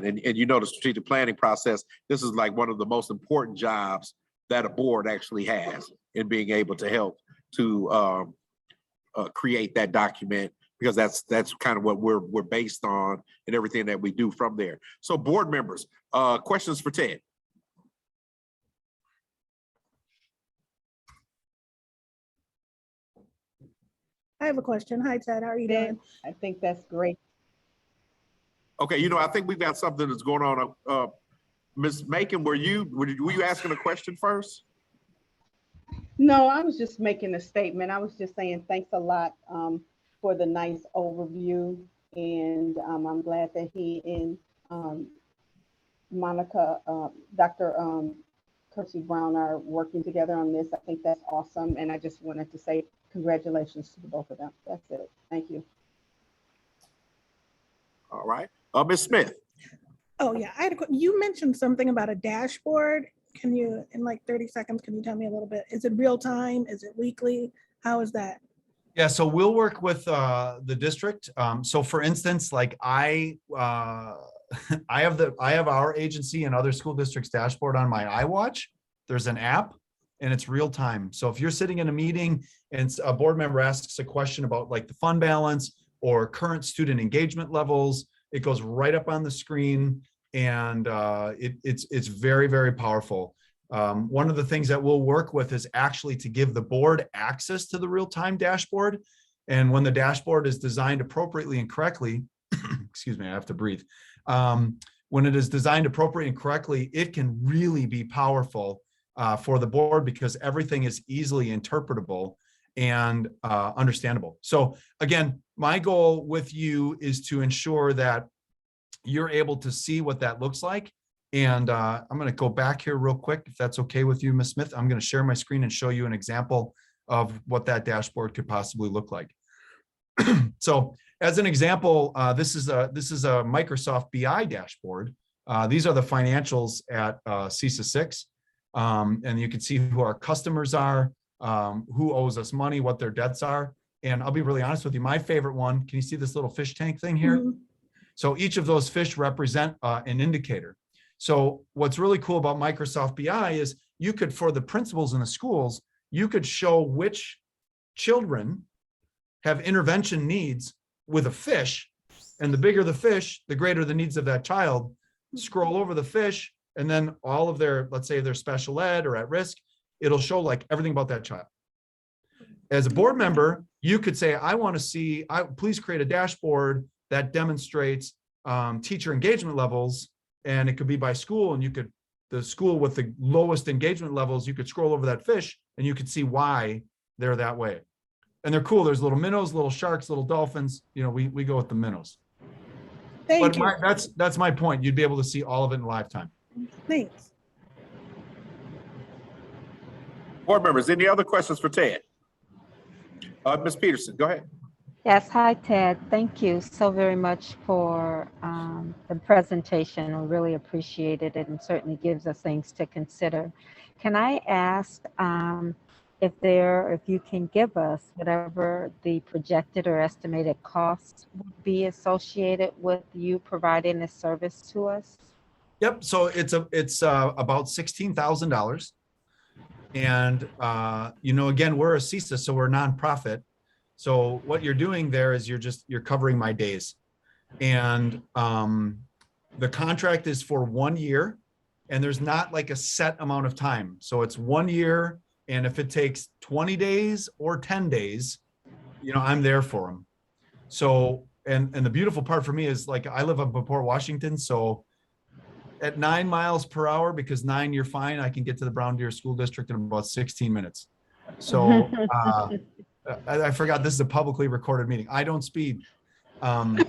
And you know, the strategic planning process, this is like one of the most important jobs that a board actually has in being able to help to create that document, because that's kind of what we're based on and everything that we do from there. So board members, questions for Ted? I have a question. Hi, Ted. How are you doing? I think that's great. Okay, you know, I think we've got something that's going on. Ms. Macon, were you asking a question first? No, I was just making a statement. I was just saying thanks a lot for the nice overview. And I'm glad that he and Monica, Dr. Kersey Brown are working together on this. I think that's awesome. And I just wanted to say congratulations to the both of them. That's it. Thank you. All right. Ms. Smith. Oh, yeah. You mentioned something about a dashboard. Can you, in like 30 seconds, can you tell me a little bit? Is it real time? Is it weekly? How is that? Yeah, so we'll work with the district. So for instance, like I have our agency and other school districts dashboard on my iWatch. There's an app and it's real time. So if you're sitting in a meeting and a board member asks a question about like the fund balance or current student engagement levels, it goes right up on the screen, and it's very, very powerful. One of the things that we'll work with is actually to give the board access to the real-time dashboard. And when the dashboard is designed appropriately and correctly, excuse me, I have to breathe. When it is designed appropriately and correctly, it can really be powerful for the board because everything is easily interpretable and understandable. So again, my goal with you is to ensure that you're able to see what that looks like. And I'm going to go back here real quick, if that's okay with you, Ms. Smith. I'm going to share my screen and show you an example of what that dashboard could possibly look like. So as an example, this is a Microsoft BI dashboard. These are the financials at CESA 6. And you can see who our customers are, who owes us money, what their debts are. And I'll be really honest with you, my favorite one, can you see this little fish tank thing here? Mm-hmm. So each of those fish represent an indicator. So what's really cool about Microsoft BI is you could, for the principals in the schools, you could show which children have intervention needs with a fish. And the bigger the fish, the greater the needs of that child. Scroll over the fish, and then all of their, let's say they're special ed or at risk, it'll show like everything about that child. as a board member, you could say, I want to see, please create a dashboard that demonstrates teacher engagement levels. And it could be by school, and the school with the lowest engagement levels, you could scroll over that fish and you could see why they're that way. And they're cool. There's little minnows, little sharks, little dolphins. We go with the minnows. Thank you. That's my point. You'd be able to see all of it in live time. Thanks. Board members, any other questions for Ted? Ms. Peterson, go ahead. Yes, hi Ted. Thank you so very much for the presentation. We really appreciate it and certainly gives us things to consider. Can I ask if you can give us whatever the projected or estimated costs would be associated with you providing this service to us? Yep. So it's about $16,000. And, again, we're a CISA, so we're a nonprofit. So what you're doing there is you're covering my days. And the contract is for 1 year, and there's not like a set amount of time. So it's 1 year. And if it takes 20 days or 10 days, I'm there for them. So, and the beautiful part for me is, like, I live up in Port Washington. So at 9 miles per hour, because 9, you're fine, I can get to the Brown Deer School District in about 16 minutes. So I forgot this is a publicly recorded meeting. I don't speed. But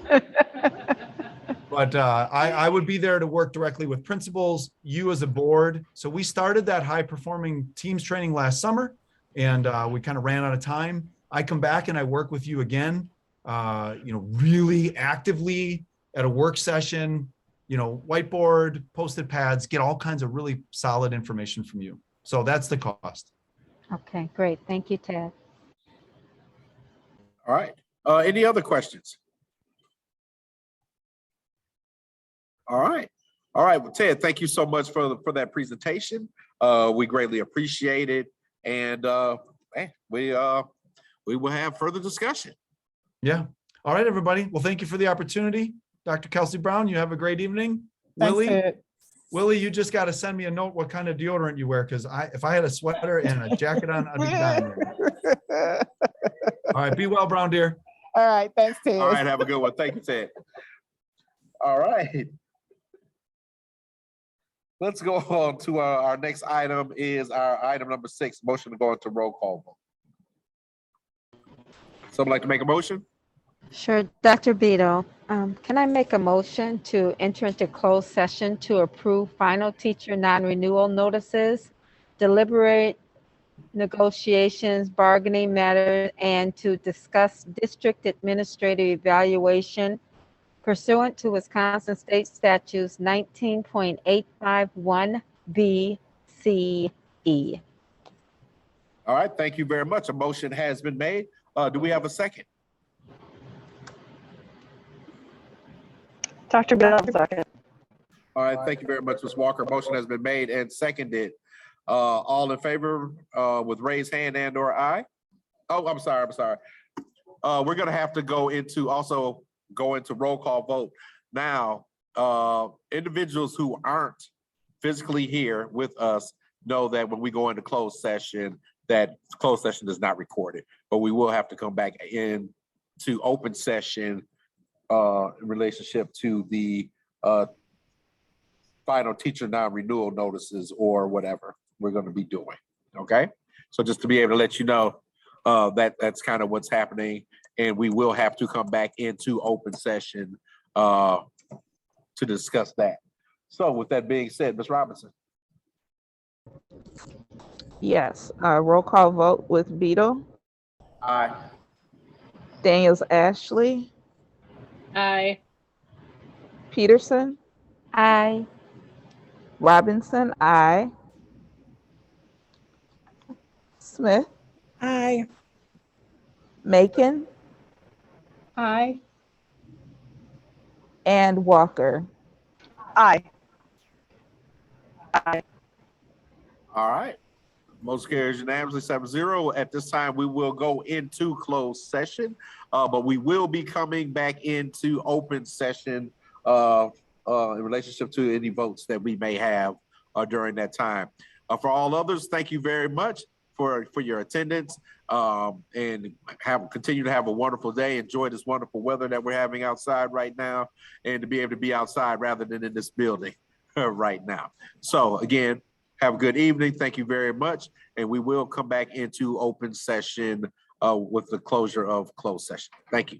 I would be there to work directly with principals, you as a board. So we started that high performing teams training last summer, and we kind of ran out of time. I come back and I work with you again, really actively at a work session, whiteboard, Post-it pads, get all kinds of really solid information from you. So that's the cost. Okay, great. Thank you, Ted. All right. Any other questions? All right. Well, Ted, thank you so much for that presentation. We greatly appreciate it. And we will have further discussion. Yeah. All right, everybody. Well, thank you for the opportunity. Dr. Kelsey Brown, you have a great evening. Thanks, Willie, you just got to send me a note what kind of deodorant you wear, because if I had a sweater and a jacket on, I'd be dying. All right. Be well, Brown Deer. All right. Thanks, Ted. All right. Have a good one. Thank you, Ted. All right. Let's go on to our next item is our item number 6, motion to go into roll call vote. Someone like to make a motion? Sure, Dr. Beto, can I make a motion to enter into closed session to approve final teacher non-renewal notices, deliberate negotiations, bargaining matters, and to discuss district administrative evaluation pursuant to Wisconsin State Statutes 19.851 BCE. All right, thank you very much. A motion has been made. Do we have a second? Dr. Bell, second. All right, thank you very much, Ms. Walker. Motion has been made and seconded. All in favor with raised hand and or aye? Oh, I'm sorry. We're gonna have to go into roll call vote. Now, individuals who aren't physically here with us know that when we go into closed session, that closed session is not recorded, but we will have to come back in to open session in relationship to the final teacher non-renewal notices or whatever we're going to be doing. Okay, so just to be able to let you know that's kind of what's happening, and we will have to come back into open session to discuss that. So with that being said, Ms. Robinson. Yes, roll call vote with Beto. Aye. Daniels Ashley. Aye. Peterson. Aye. Robinson, aye. Smith. Aye. Macon. Aye. And Walker. Aye. Aye. All right. Motion carries unanimously 7-0. At this time, we will go into closed session, but we will be coming back into open session in relationship to any votes that we may have during that time. For all others, thank you very much for your attendance, and continue to have a wonderful day. Enjoy this wonderful weather that we're having outside right now, and to be able to be outside rather than in this building right now. So again, have a good evening. Thank you very much. And we will come back into open session with the closure of closed session. Thank you.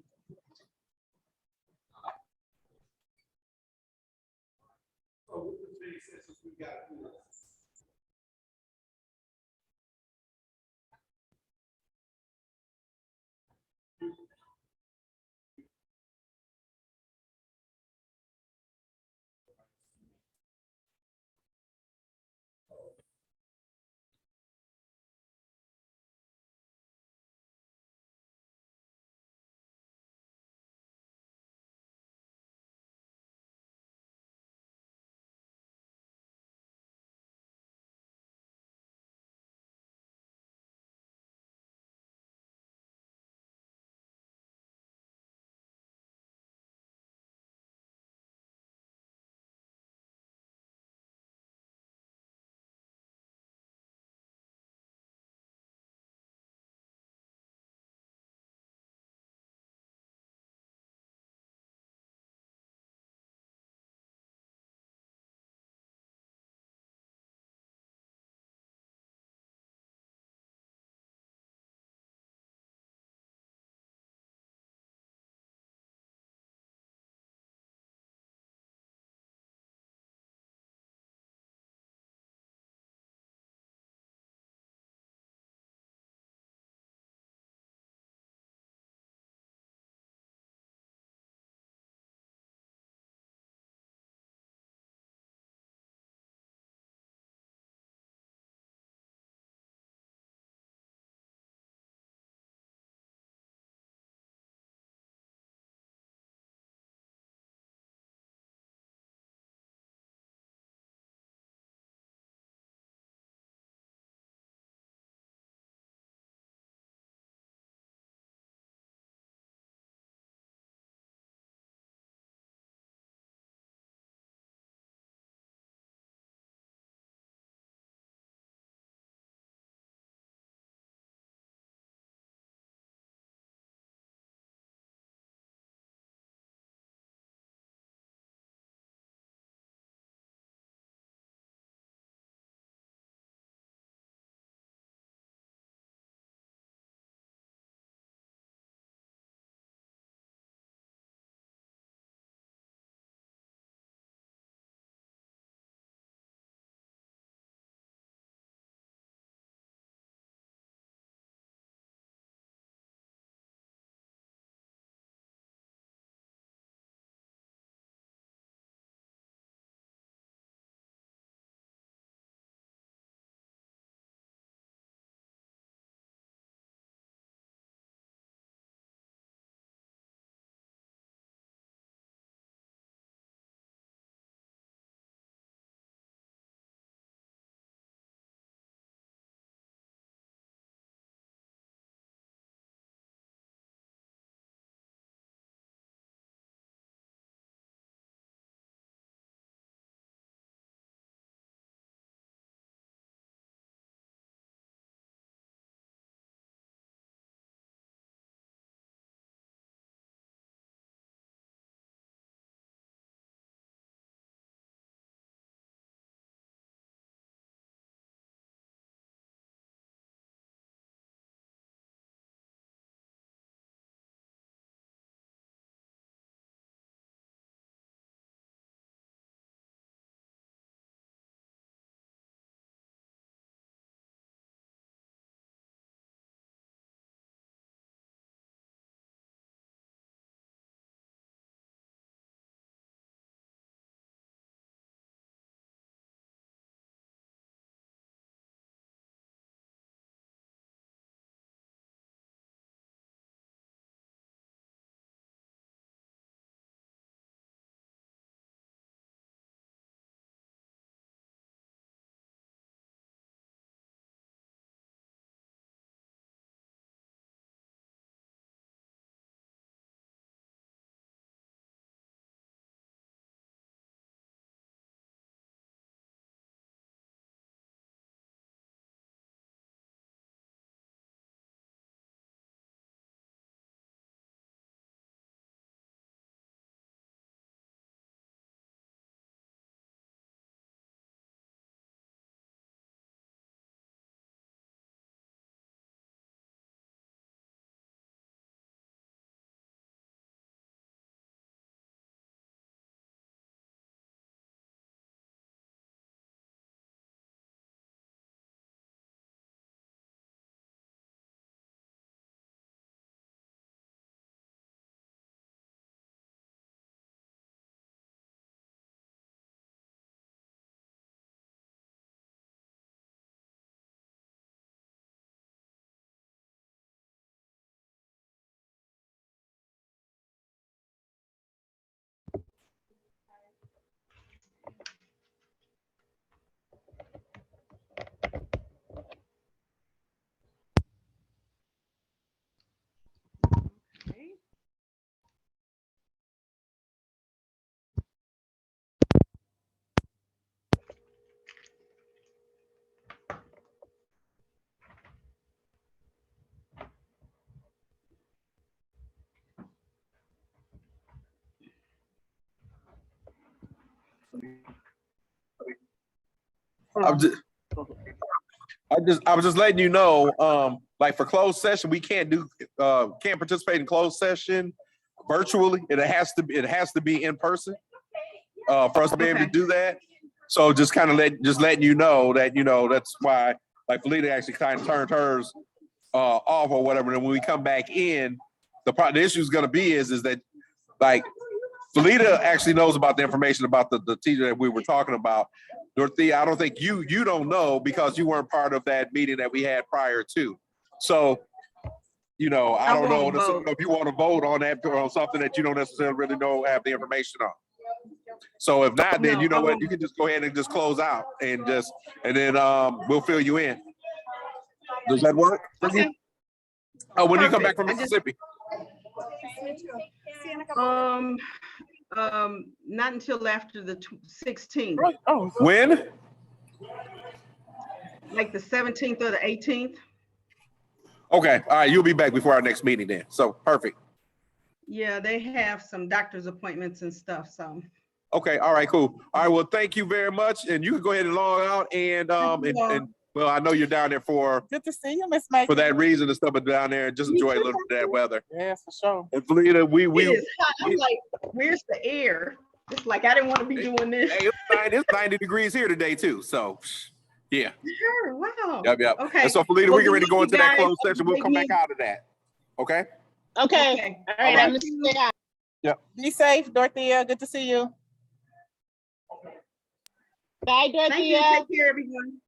I was just letting you know, like for closed session, we can't participate in closed session virtually. It has to be in person, for us to be able to do that. So just kind of letting you know that, that's why, like Felita actually kind of turned hers, off or whatever. And when we come back in, the issue is going to be is that, like, Felita actually knows about the information about the teacher that we were talking about. Dorothea, I don't think you don't know because you weren't part of that meeting that we had prior to. So, I don't know if you want to vote on that or on something that you don't necessarily really have the information on. So if not, then you know what, you can just go ahead and just close out and then we'll fill you in. Does that work? Okay. Oh, when you come Perfect. back from Mississippi? Not until after the 16th, When? like the 17th or the 18th. Okay, all right, you'll be back before our next meeting then. So perfect. Yeah, they have some doctor's appointments and stuff, so. Okay, all right, cool. All right, well, thank you very much. And you can go ahead and log out and well, I know you're down there for Good to see you, Miss Megan. for that reason and stuff, but down there and just enjoy a little bit of that weather. Yes, for sure. And Felita, It is hot. I'm like, where's the air? It's like, I didn't want to be doing this. Hey, it's 90 degrees here today too. So yeah. Sure, wow. Yep. Okay. And so Felita, we get ready to go into that guys. closed session. We'll come back out of that. Okay? Okay, all right, I'm gonna stay out. Yep. Be safe, Dorothea. Good to see you. Bye, Thank you. Dorothea. Take care, everyone.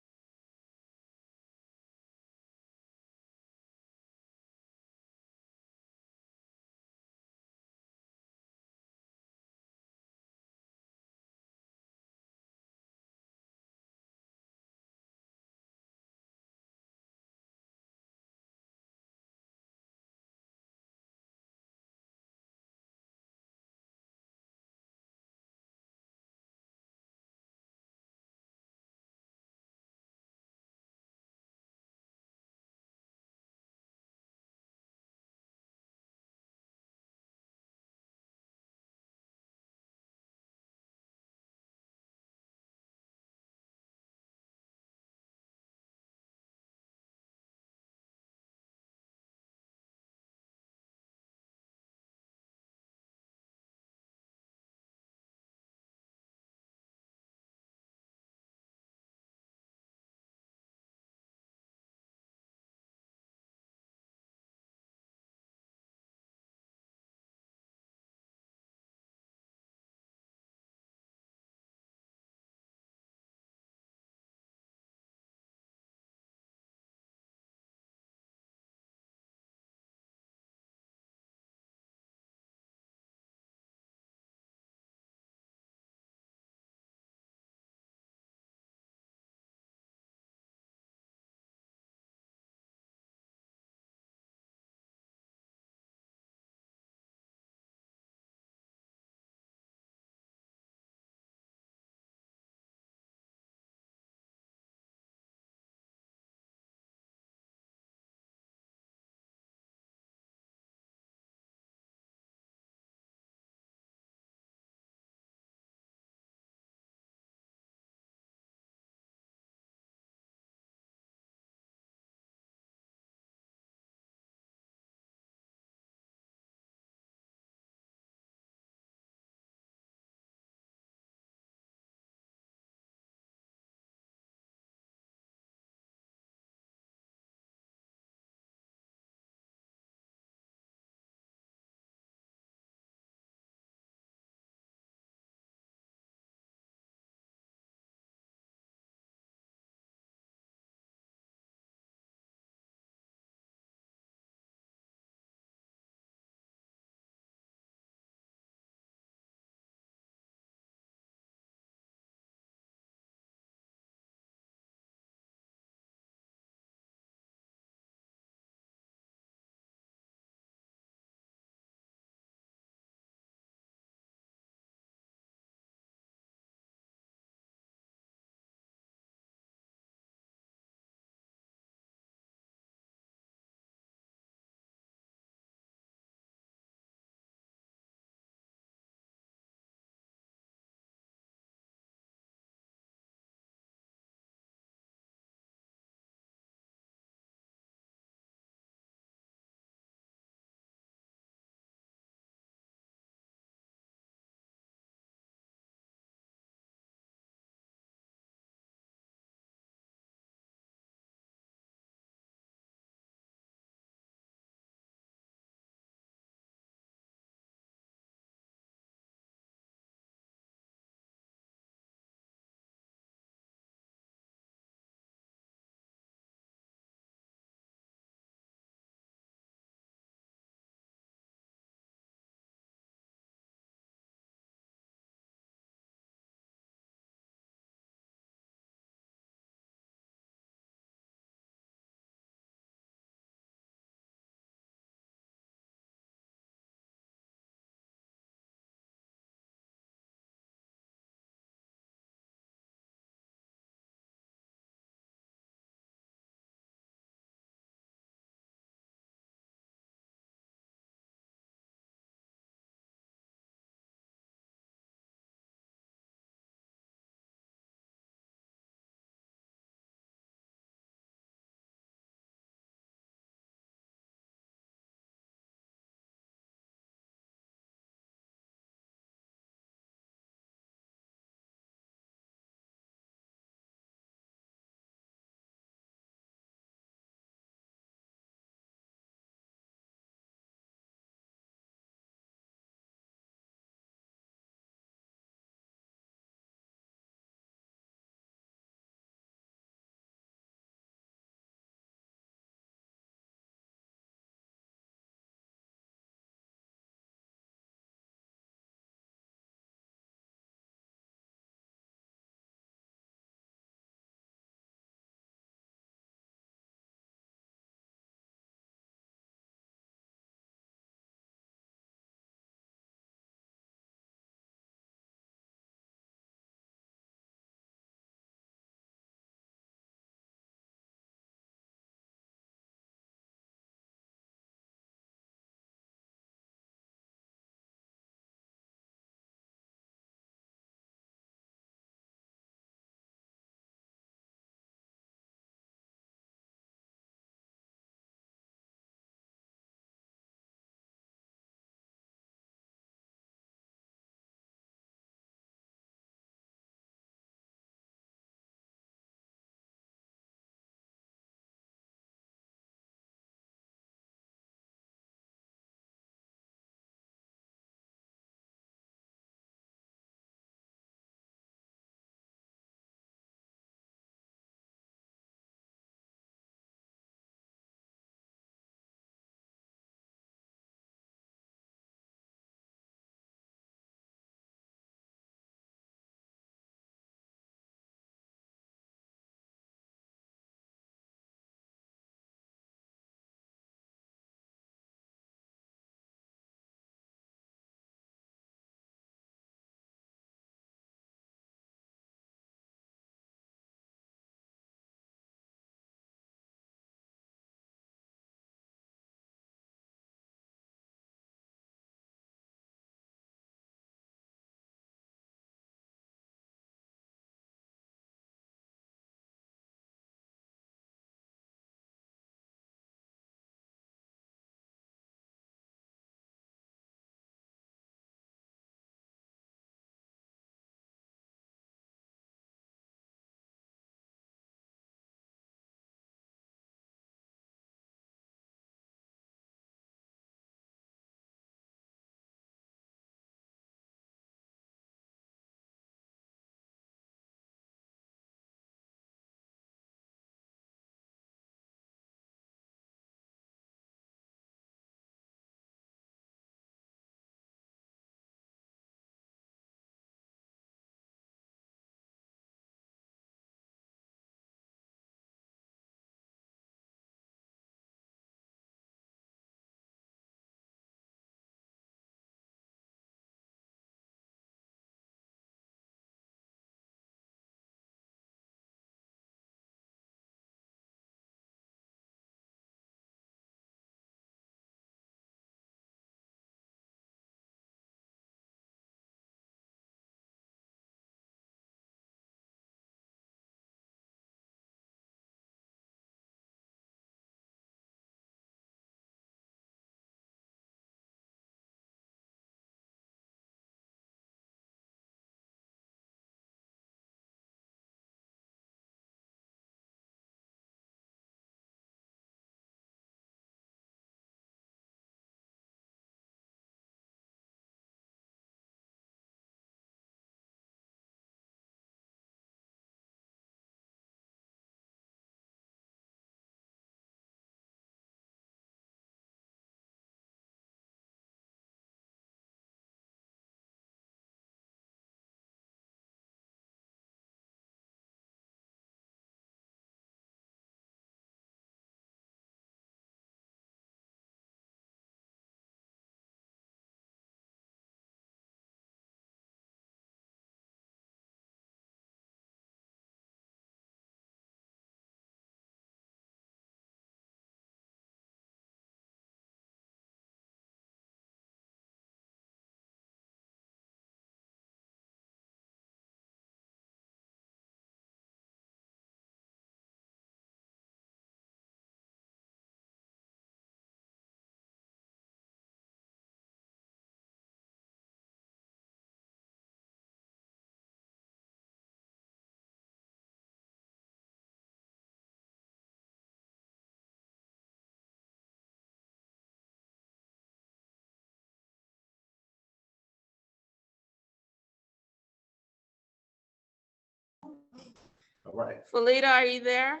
All right. Felita, are you there?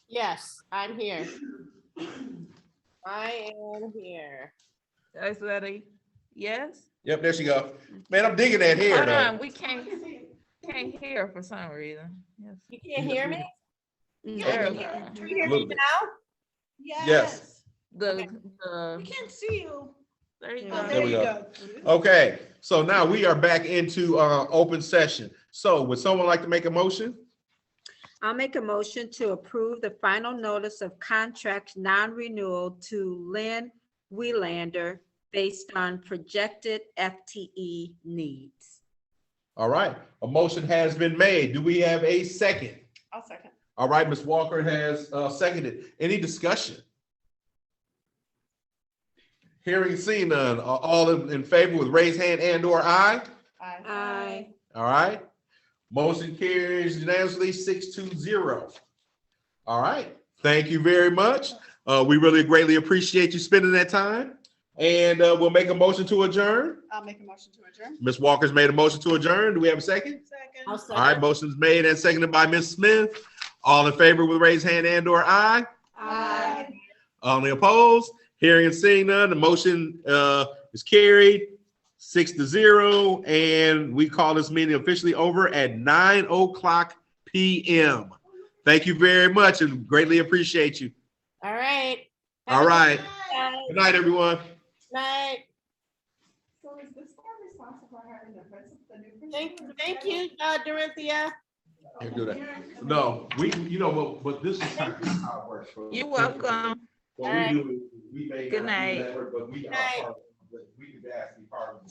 Yes, I'm here. I am here. Is that a yes? Yep, there she go. Man, I'm digging that hair Hold though. on, we can't hear for some reason. Yes. You can't hear me? There we go. Can you hear Little me bit. now? Yes. The, We can't see you. there you Oh, go. There we go. Okay, so now we are back into open session. So would someone like to make a motion? I'll make a motion to approve the final notice of contract non-renewal to Lynn Welander based on projected FTE needs. All right, a motion has been made. Do we have a second? I'll second. All right, Ms. Walker has seconded. Any discussion? Hearing and seeing none. All in favor with raised hand and or aye? Aye. All right. Motion carries unanimously 6-0. All right. Thank you very much. We really greatly appreciate you spending that time. And we'll make a motion to adjourn. I'll make a motion to adjourn. Ms. Walker's made a motion to adjourn. Do we have a second? Second. All right, motion's made and seconded by Ms. Smith. All in favor with raised hand and or aye? Aye. Only opposed? Hearing and seeing none, the motion is carried 6-0, and we call this meeting officially over at 9:00 p.m. Thank you very much and greatly appreciate you. All right. All right. Night. Good night, everyone. Night. So is this board responsible for having the new Thank you, Dorinthia. Can't do that. No, but this is how it works. You're welcome. What we do is we make. Good night. But we are part of, we could ask be part of